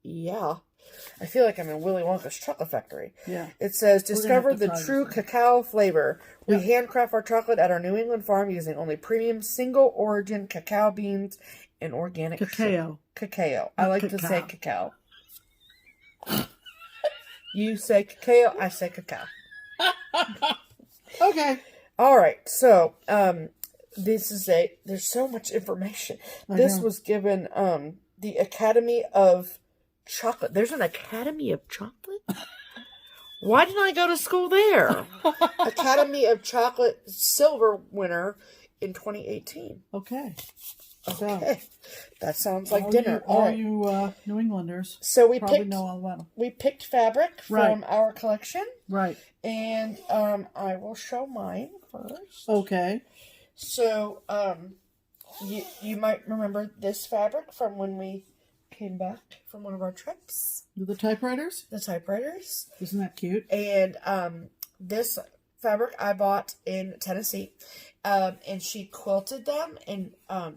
Yeah. I feel like I'm in Willy Wonka's chocolate factory. Yeah. It says, discover the true cacao flavor. We handcraft our chocolate at our New England farm using only premium single origin cacao beans and organic cacao. Cacao. I like to say cacao. You say cacao, I say cacao. Okay. All right. So, this is there's so much information. This was given, the Academy of Chocolate. There's an Academy of Chocolate? Why didn't I go to school there? Academy of Chocolate Silver winner in 2018. Okay. Okay. That sounds like all dinner. All you New Englanders so we probably picked, know all about them. We picked fabric from our collection. Right. And I will show mine first. Okay. So you might remember this fabric from when we came back from one of our trips. The typewriters? The typewriters. Isn't that cute? And this fabric I bought in Tennessee. And she quilted them. And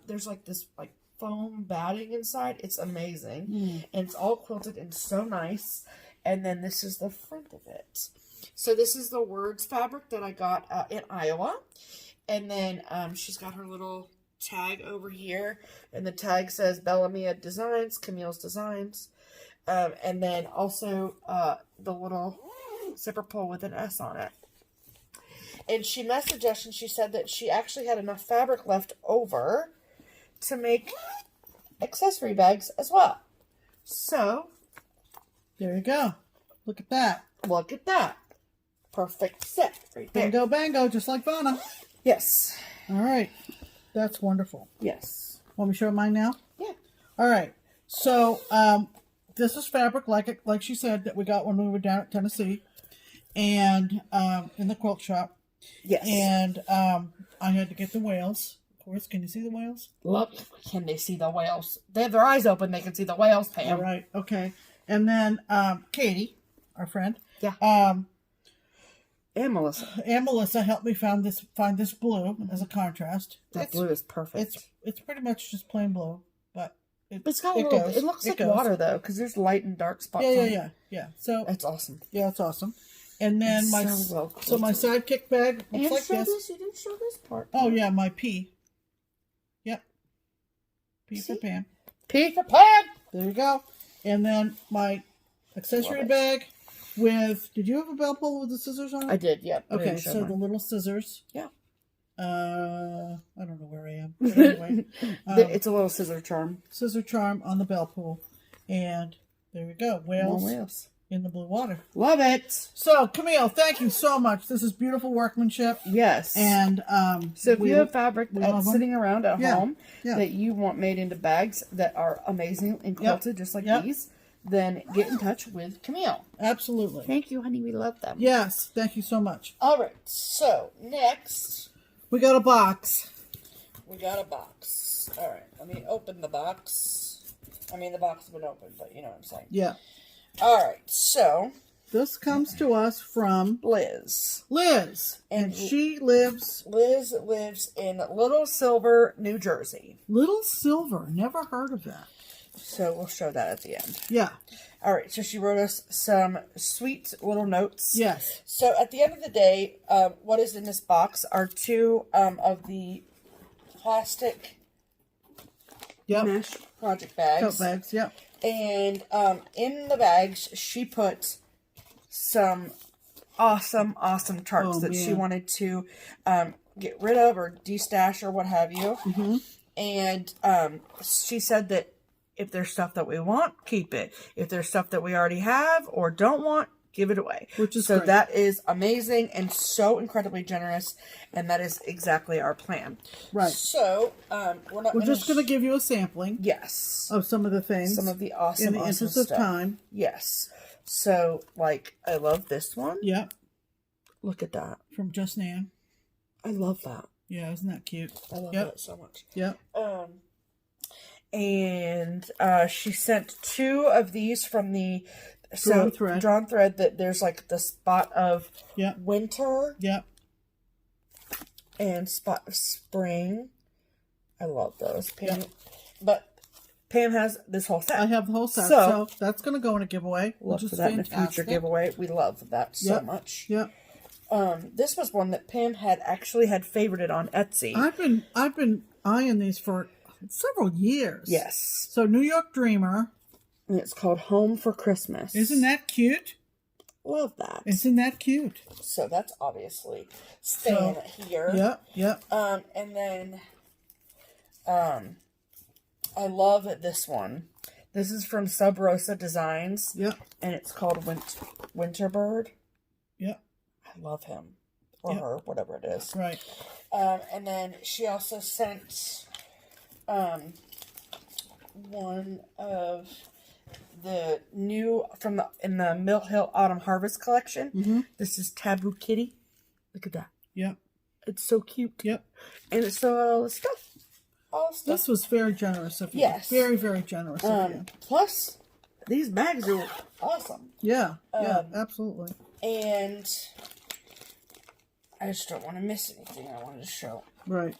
there's like this like foam batting inside. It's amazing. And it's all quilted and so nice. And then this is the front of it. So this is the Words fabric that I got in Iowa. And then she's got her little tag over here, and the tag says Bellamia Designs, Camille's Designs, and then also the little zipper pull with an S on it. And she messaged us and she said that she actually had enough fabric left over to make accessory bags as well. So there you go. Look at that. Look at that. Perfect set right there. Bingo bango, just like Vanna. Yes. All right. That's wonderful. Yes. Want me to show mine now? Yeah. All right. So, this is fabric, like she said, that we got when we were down at Tennessee, and in the quilt shop. Yes. And I had to get the whales. Of course, can you see the whales? Can they see the whales? They have their eyes open. They can see the whales, Pam. All right. Okay. And then Katie, our friend. Yeah. And Melissa helped me find this blue as a contrast. That blue is perfect. It's pretty much just plain blue, but it's got a little. It looks like water though, because there's light and dark spots. Yeah. So that's awesome. Yeah, it's awesome. And then my sidekick bag looks like this. You didn't show this part. Oh yeah, my P. Yep. P for Pam. P for Pam. There you go. And then my accessory bag. Did you have a bell pull with the scissors on it? I did, yeah. Okay, so the little scissors. Yeah. I don't know where I am. But anyway. It's a little scissor charm. Scissor charm on the bell pull. And there we go. Whales. More whales. In the blue water. Love it. So, Camille, thank you so much. This is beautiful workmanship. Yes. And so if you have fabric sitting around at home that you want made into bags that are amazing and quilted just like these, then get in touch with Camille. Absolutely. Thank you, honey. We love them. Yes. Thank you so much. All right. So, next. We got a box. We got a box. All right. Let me open the box. I mean, the box has been opened, but you know what I'm saying. Yeah. All right. So. This comes to us from Liz. And she lives... Liz lives in Little Silver, New Jersey. Little Silver. Never heard of that. So we'll show that at the end. Yeah. All right. So she wrote us some sweet little notes. Yes. So at the end of the day, what is in this box are 2 of the plastic mesh project bags. Tote bags, yep. And in the bags, she put some awesome charts that she wanted to get rid of or destash or what have you. Mm-hmm. And she said that if there's stuff that we want, keep it. If there's stuff that we already have or don't want, give it away. Which is so great. That is amazing and so incredibly generous, and that is exactly our plan. Right. So we're just going to give you a sampling. Yes. Of some of the things. Some of the awesome, in the interest of time. Yes. So, like, I love this one. Yep. Look at that. From Just Nan. I love that. Yeah, isn't that cute? I love that so much. Yep. And she sent 2 of these from the drawn thread that there's like the spot of winter. Yep. And spot of spring. I love those. Pam, but Pam has this whole set. I have the whole set. So that's going to go in a giveaway. Look for that in a future giveaway. We love that so much. Yep. This was one that Pam had favorited on Etsy. I've been eyeing these for several years. Yes. So New York Dreamer. And it's called Home for Christmas. Isn't that cute? Love that. Isn't that cute? So that's obviously staying here. Yep, yep. And then I love this one. This is from Sub Rosa Designs. Yep. And it's called Winterbird. Yep. I love him. Or her, whatever it is. Right. And then she also sent one of the new in the Mill Hill Autumn Harvest collection. Mm-hmm. This is Taboo Kitty. Look at that. Yep. It's so cute. Yep. And it's all the stuff. This was very generous of you. Yes. Very, very generous of you. Plus, these bags are awesome. Yeah. Yeah, absolutely. And I just don't want to miss anything I wanted to show. Right.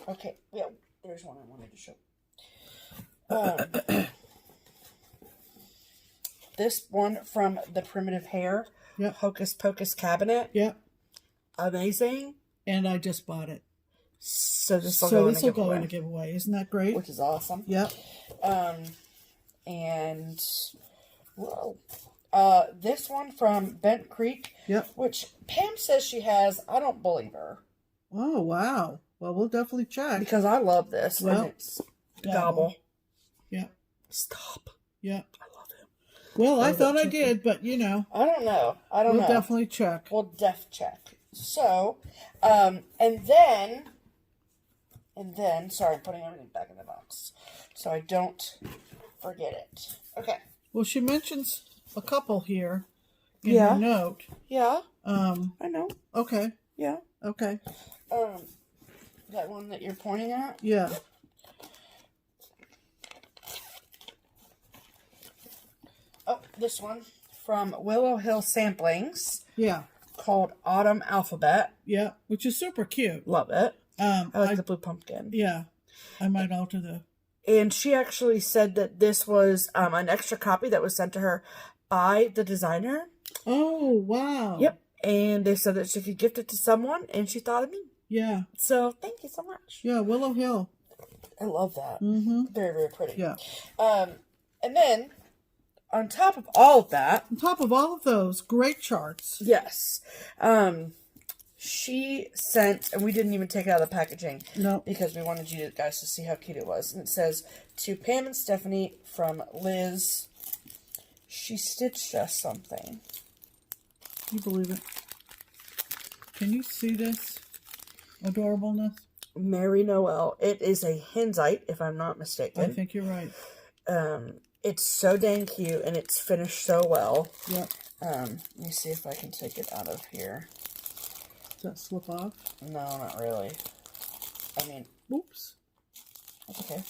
Okay. Yeah, there's one I wanted to show. This one from the Primitive Hair Hocus Pocus cabinet. Yep. Amazing. And I just bought it. So this will go in a giveaway. Isn't that great? Which is awesome. Yep. And whoa. This one from Bent Creek. Yep. Which Pam says she has. I don't believe her. Oh, wow. Well, we'll definitely check. Because I love this. Well, and it's Gobble. Yep. Stop. Yep. I love him. Well, I thought I did, but you know. I don't know. We'll definitely check. We'll check. So, and then, sorry, I'm putting everything back in the box so I don't forget it. Okay. Well, she mentions a couple here in her note. Yeah. I know. Okay. Yeah. Okay. That one that you're pointing at? Yeah. Oh, this one from Willow Hill Samplings. Yeah. Called Autumn Alphabet. Yeah, which is super cute. Love it. I like the blue pumpkin. Yeah. I might alter the... And she actually said that this was an extra copy that was sent to her by the designer. Oh, wow. Yep. And they said that she could gift it to someone, and she thought of me. Yeah. So, thank you so much. Yeah, Willow Hill. I love that. Mm-hmm. Very, very pretty. Yeah. And then, on top of all of that... On top of all of those great charts. Yes. She sent, and we didn't even take it out of the packaging. No. Because we wanted you guys to see how cute it was. And it says, to Pam and Stephanie from Liz, she stitched us something. Can you believe it? Can you see this adorableness? Merry Noel. It is a Hensite, if I'm not mistaken. I think you're right. It's so dang cute, and it's finished so well. Yep. Let me see if I can take it out of here. Does that slip off? No, not really. I mean, oops. That's okay.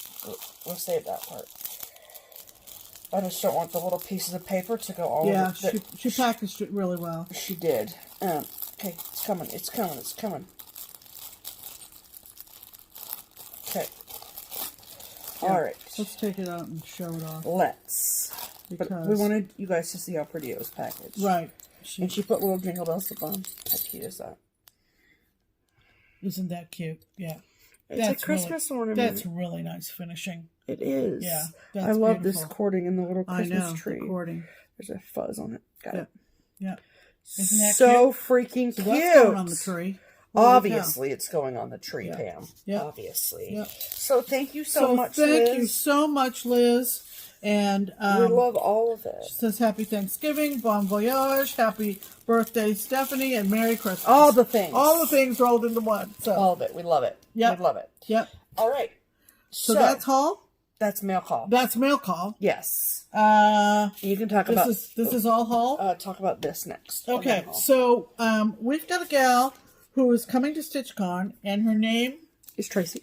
We'll save that part. I just don't want the little pieces of paper to go all over. Yeah, she packaged it really well. She did. Okay, it's coming. It's coming. It's coming. Okay. Yeah, all right. Let's take it out and show it off. Let's. But we wanted you guys to see how pretty it was packaged. Right. And she put little jingle bells up on. How cute is that? Isn't that cute? Yeah. It's a Christmas ornament. That's really nice finishing. It is. Yeah. I love this cording in the little Christmas tree. The cording. There's a fuzz on it. Got it. Yeah. Isn't that so cute? freaking so cute. That's going on the tree. Obviously, it's going on the tree, Pam. Yeah. Obviously. Yeah. So thank you so much, Liz. Thank you so much, Liz. And we love all of it. She says happy Thanksgiving, bon voyage, happy birthday, Stephanie, and Merry Christmas. All the things. All the things rolled into one. So all of it. We love it. Yep. We love it. Yep. All right. So that's haul? That's mail call. That's mail call. Yes. You can talk about this is all haul? Talk about this next. Okay. So we've got a gal who is coming to StitchCon, and her name is Tracy.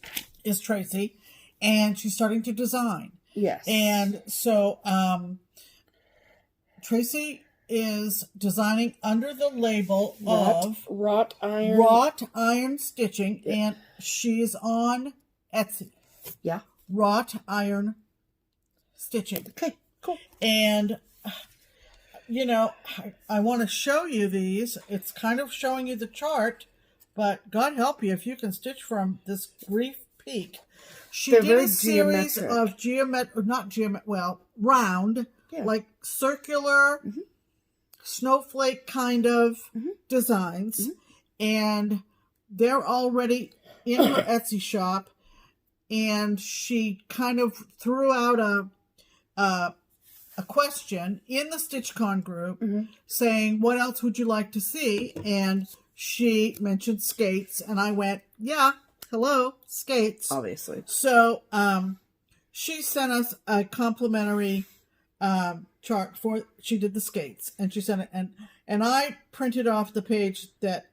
And she's starting to design. Yes. And so Tracy is designing under the label of WroughtIronStitching, and she's on Etsy. Yeah. WroughtIronStitching. Okay, cool. And, you know, I want to show you these. It's kind of showing you the chart, but God help you if you can stitch from this brief peak. They're did a series of round, like circular, snowflake kind of designs. And they're already in her Etsy shop. And she kind of threw out a question in the StitchCon group saying, what else would you like to see? And she mentioned skates. And I went, yeah. Hello, skates. Obviously. So, she sent us a complimentary chart for. She did the skates, and she sent it, and I printed off the page that,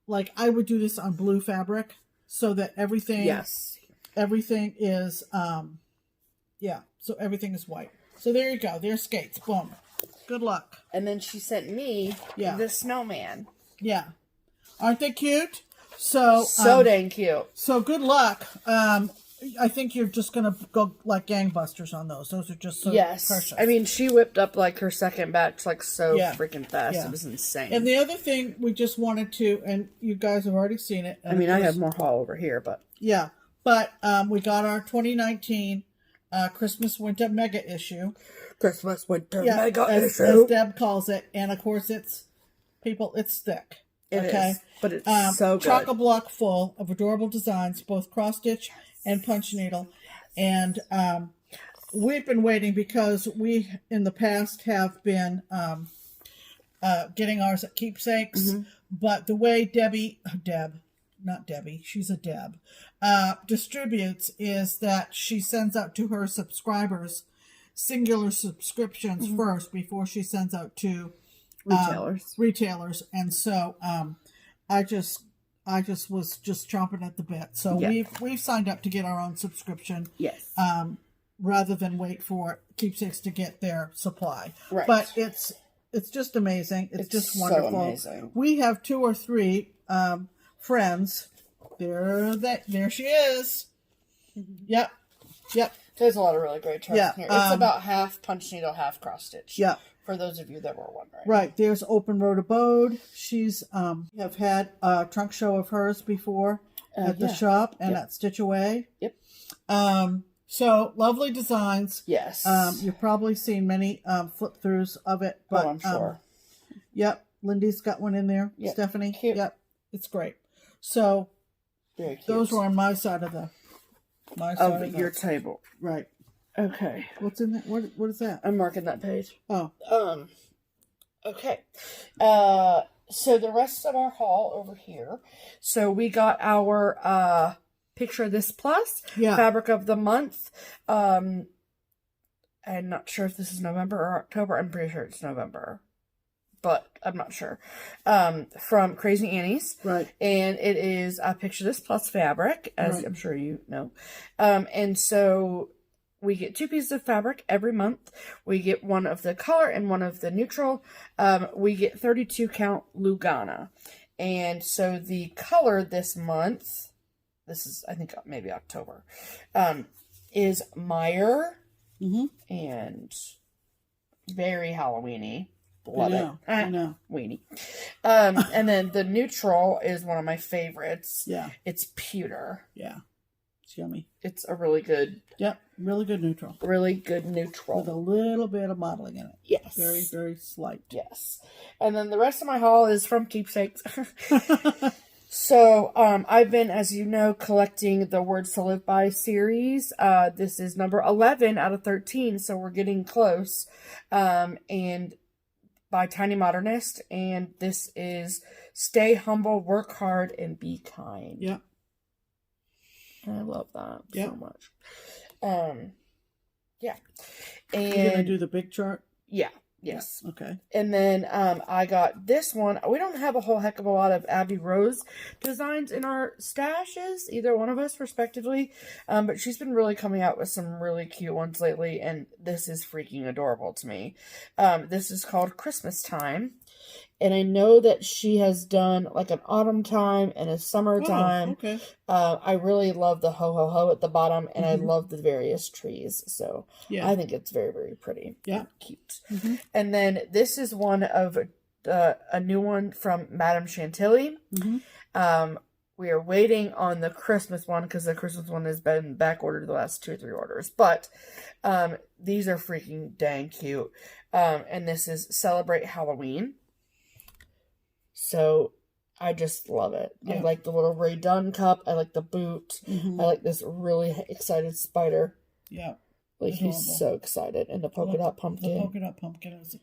like, I would do this on blue fabric, so that everything. Yes. Everything is, so everything is white. So there you go. There's skates. Boom. Good luck. And then she sent me the snowman. Yeah. Aren't they cute? So dang cute. So good luck. I think you're just gonna go like gangbusters on those. Those are just so precious. I mean, she whipped up like her second batch like so freaking fast. Yeah. It was insane. And the other thing we just wanted to, and you guys have already seen it. I mean, I have more haul over here, but we got our 2019 Christmas Winter Mega issue. Christmas Winter Mega issue, as Deb calls it, and of course it's thick. It is, but it's so good. Chock-a-block full of adorable designs, both cross-stitch and punch needle. And we've been waiting because we, in the past, have been getting ours at Keepsakes. But the way she's a Deb, distributes is that she sends out to her subscribers singular subscriptions first before she sends out to retailers. And so I just was chomping at the bit. So we've signed up to get our own subscription. Yes. Rather than wait for Keepsakes to get their supply. Right. But it's just amazing. It's just wonderful. So amazing. We have 2 or 3 friends. There she is. Yep. There's a lot of really great charts here. It's about half punch needle, half cross stitch. Yeah. For those of you that were wondering. Right. There's Open Road Abode. She's have had a trunk show of hers before at the shop and at Stitch Away. Yep. So lovely designs. Yes. You've probably seen many flip throughs of it. But, I'm sure. Yep. Lindy's got one in there. Yep. Stephanie. Cute. Yep. It's great. So very cute. Those were on my side of your table. Right. Okay. What's in that? What is that? I'm marking that page. Oh. Okay. So the rest of our haul over here. So we got our Picture This Plus fabric of the month. I'm not sure if this is November or October. I'm pretty sure it's November, but I'm not sure. From Crazy Annie's. Right. And it is Picture This plus fabric, as I'm sure you know. And so we get 2 pieces of fabric every month. We get one of the color and one of the neutral. We get 32 count Lugana. And so the color this month, this is, I think, maybe October, is Meyer. And very Halloween-y. Love it. I know. Weenie. And then the neutral is one of my favorites. Yeah. It's pewter. Yeah. It's yummy. It's a really good. Yep. Really good neutral. Really good neutral. With a little bit of modeling in it. Yes. Very, very slight. Yes. And then the rest of my haul is from Keepsakes. So, I've been, as you know, collecting the Words to Live By series. This is number 11 out of 13, so we're getting close. And by Tiny Modernist, and this is Stay Humble, Work Hard, and Be Kind. Yep. And I love that so much. Yeah. And you're going to do the big chart? Yeah. Yes. Okay. And then I got this one. We don't have a whole heck of a lot of Abby Rose designs in our stashes, either one of us respectively. But she's been really coming out with some really cute ones lately, and this is freaking adorable to me. This is called Christmas Time. And I know that she has done like an autumn time and a summertime. Okay. I really love the ho ho ho at the bottom, and I love the various trees. So I think it's very, very pretty. Yeah. Cute. And then this is one of a new one from Madame Chantilly. We are waiting on the Christmas one because the Christmas one has been back ordered the last 2 or 3 orders. But these are freaking dang cute. And this is Celebrate Halloween. So I just love it. I like the little Ray Dunn cup. I like the boot. I like this really excited spider. Yeah. Like he's so excited. And the polka dot pumpkin. The polka dot pumpkin is a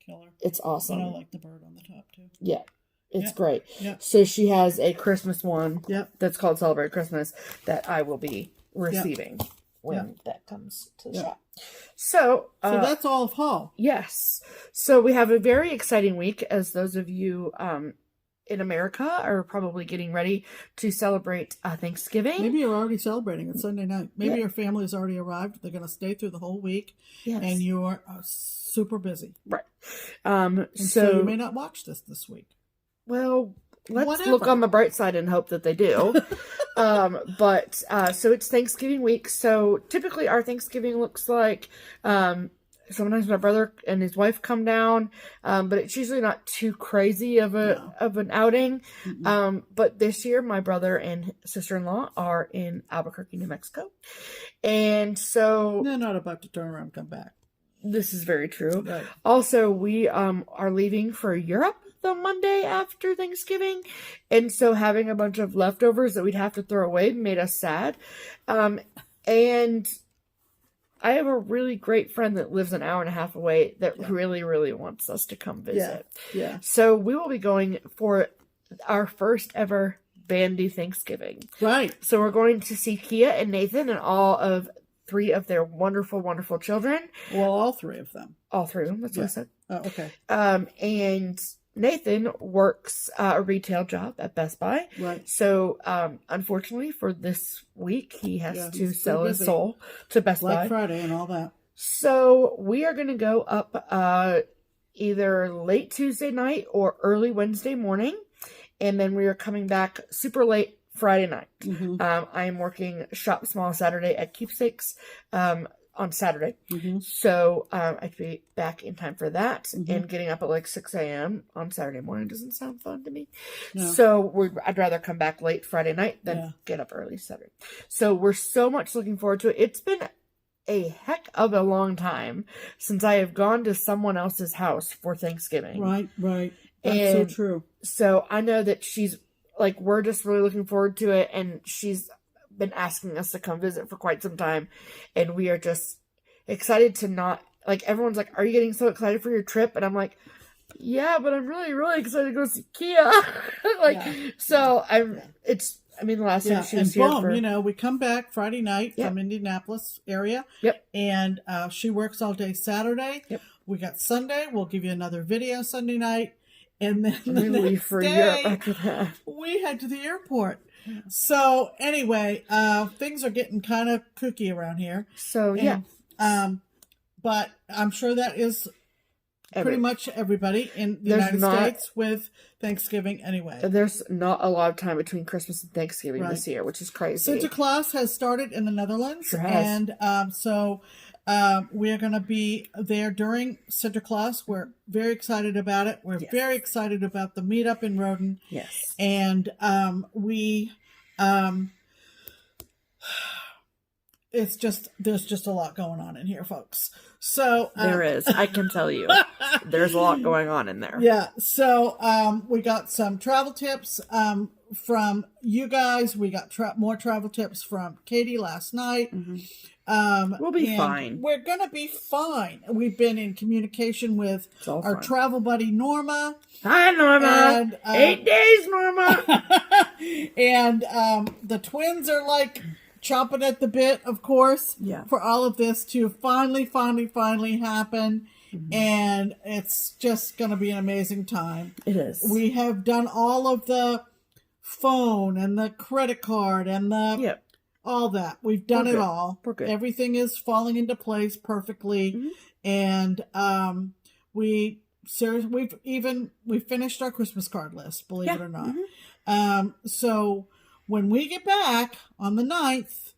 killer. It's awesome. And I like the bird on the top too. Yeah. It's great. Yeah. So she has a Christmas one that's called Celebrate Christmas that I will be receiving when that comes to the shop. So that's all of haul. Yes. So we have a very exciting week, as those of you in America are probably getting ready to celebrate Thanksgiving. Maybe you're already celebrating. It's Sunday night. Maybe your family has already arrived. They're going to stay through the whole week. Yes. And you're super busy. Right. So you may not watch this week. Well, let's look on the bright side and hope that they do. So it's Thanksgiving week. So typically our Thanksgiving looks like, sometimes my brother and his wife come down, but it's usually not too crazy of an outing. But this year my brother and sister-in-law are in Albuquerque, New Mexico. And so they're not about to turn around and come back. This is very true. Right. Also, we are leaving for Europe the Monday after Thanksgiving, and so having a bunch of leftovers that we'd have to throw away made us sad. And I have a really great friend that lives an hour and a half away that really, really wants us to come visit. Yeah. So we will be going for our first ever Bandy Thanksgiving. Right. So we're going to see Kea and Nathan and all of 3 of their wonderful, wonderful children. Well, all 3 of them. All 3 of them. That's what I said. Oh, okay. And Nathan works a retail job at Best Buy. Right. So, unfortunately for this week, he has to sell his soul to Best Buy. Black Friday and all that. So, we are going to go up either late Tuesday night or early Wednesday morning. And then we are coming back super late Friday night. I am working Shop Small Saturday at Keepsakes on Saturday. So I have to be back in time for that. And getting up at like 6 a.m. on Saturday morning doesn't sound fun to me. No. So I'd rather come back late Friday night than get up early Saturday. So we're so much looking forward to it. It's been a heck of a long time since I have gone to someone else's house for Thanksgiving. Right. That's so true. So I know that she's like, we're just really looking forward to it. And she's been asking us to come visit for quite some time. And we are just excited to not, like, everyone's like, are you getting so excited for your trip? And I'm like, yeah, but I'm really, really excited to go see Kea. I mean, the last time she was and here boom, for... you know, we come back Friday night from Indianapolis area. Yep. And she works all day Saturday. Yep. We got Sunday. We'll give you another video Sunday night. And then we the leave next for day, Europe after that. we head to the airport. So anyway, things are getting kind of kooky around here. So, but I'm sure that is pretty much everybody in the United States with Thanksgiving anyway. There's not a lot of time between Christmas and Thanksgiving this year, which is crazy. Sinterklaas has started in the Netherlands. Sure has. And so we are going to be there during Sinterklaas. We're very excited about it. We're very excited about the meetup in Roden. Yes. And it's just, there's just a lot going on in here, folks. So there is, I can tell you, there's a lot going on in there. Yeah. So we got some travel tips from you guys. We got more travel tips from Katie last night. We'll be fine. We're going to be fine. We've been in communication with our travel buddy, Norma. Hi, Norma. And, 8 days, Norma. And the twins are like chomping at the bit, of course, for all of this to finally happen. And it's just going to be an amazing time. It is. We have done all of the phone and the credit card and the all that. We've done it all. We're good. Everything is falling into place perfectly. And we finished our Christmas card list, believe it or not. So when we get back on the 9th,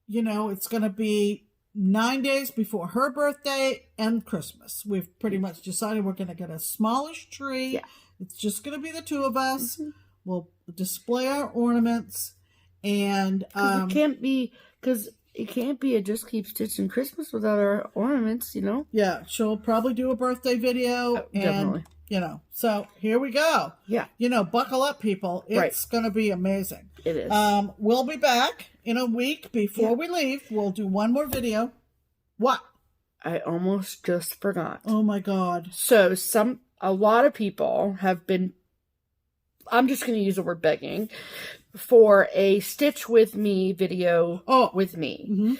you know, it's going to be 9 days before her birthday and Christmas. We've pretty much decided we're going to get a smallish tree. It's just going to be the two of us. We'll display our ornaments. And it can't be a Just Keep Stitching Christmas without our ornaments, you know? Yeah, she'll probably do a birthday video. Definitely. You know, so here we go. Yeah. You know, buckle up, people. It's going to be amazing. It is. We'll be back in a week before we leave. We'll do one more video. What? I almost just forgot. Oh, my God. So a lot of people have been, I'm just going to use the word begging, for a Stitch With Me video with me.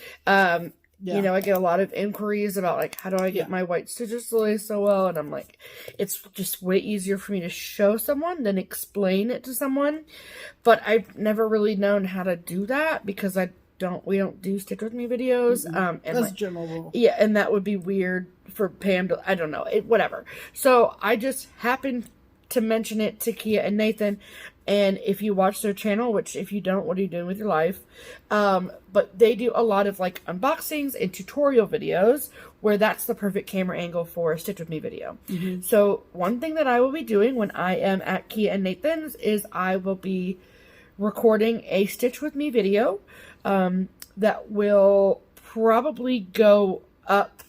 You know, I get a lot of inquiries about, like, how do I get my white stitches to lay so well? And I'm like, it's just way easier for me to show someone than explain it to someone. But I've never really known how to do that because we don't do Stitch With Me videos. And that's a general rule. Yeah, and that would be weird for Pam to, I don't know, whatever. So I just happened to mention it to Kea and Nathan. And if you watch their channel, which if you don't, what are you doing with your life? But they do a lot of like unboxings and tutorial videos where that's the perfect camera angle for a Stitch With Me video. So one thing that I will be doing when I am at Kea and Nathan's is I will be recording a Stitch With Me video that will probably go up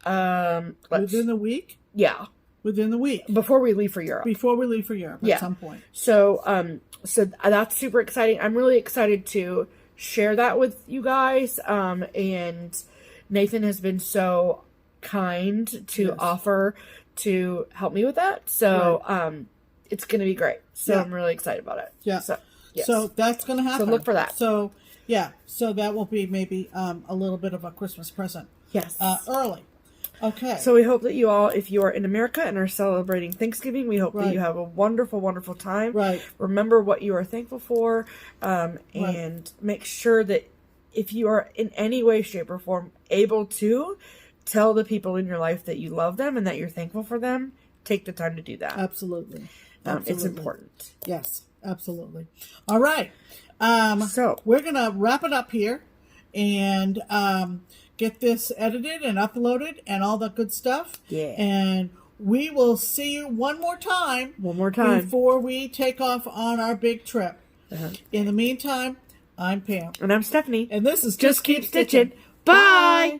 within the week? Yeah. Within the week. Before we leave for Europe. At some point. So, so that's super exciting. I'm really excited to share that with you guys. And Nathan has been so kind to offer to help me with that. So, it's going to be great. So I'm really excited about it. Yeah. So, so that's going to happen. So look for that. So, so that will be maybe a little bit of a Christmas present. Yes. Early. Okay. So we hope that you all, if you are in America and are celebrating Thanksgiving, we hope that you have a wonderful, wonderful time. Right. Remember what you are thankful for, and make sure that if you are in any way, shape, or form able to tell the people in your life that you love them and that you're thankful for them, take the time to do that. Absolutely. It's important. Yes, absolutely. All right. So we're going to wrap it up here and get this edited and uploaded and all that good stuff. Yeah. And we will see you one more time. Before we take off on our big trip. In the meantime, I'm Pam. And I'm Stephanie. And this is Just Keep Stitching. Bye!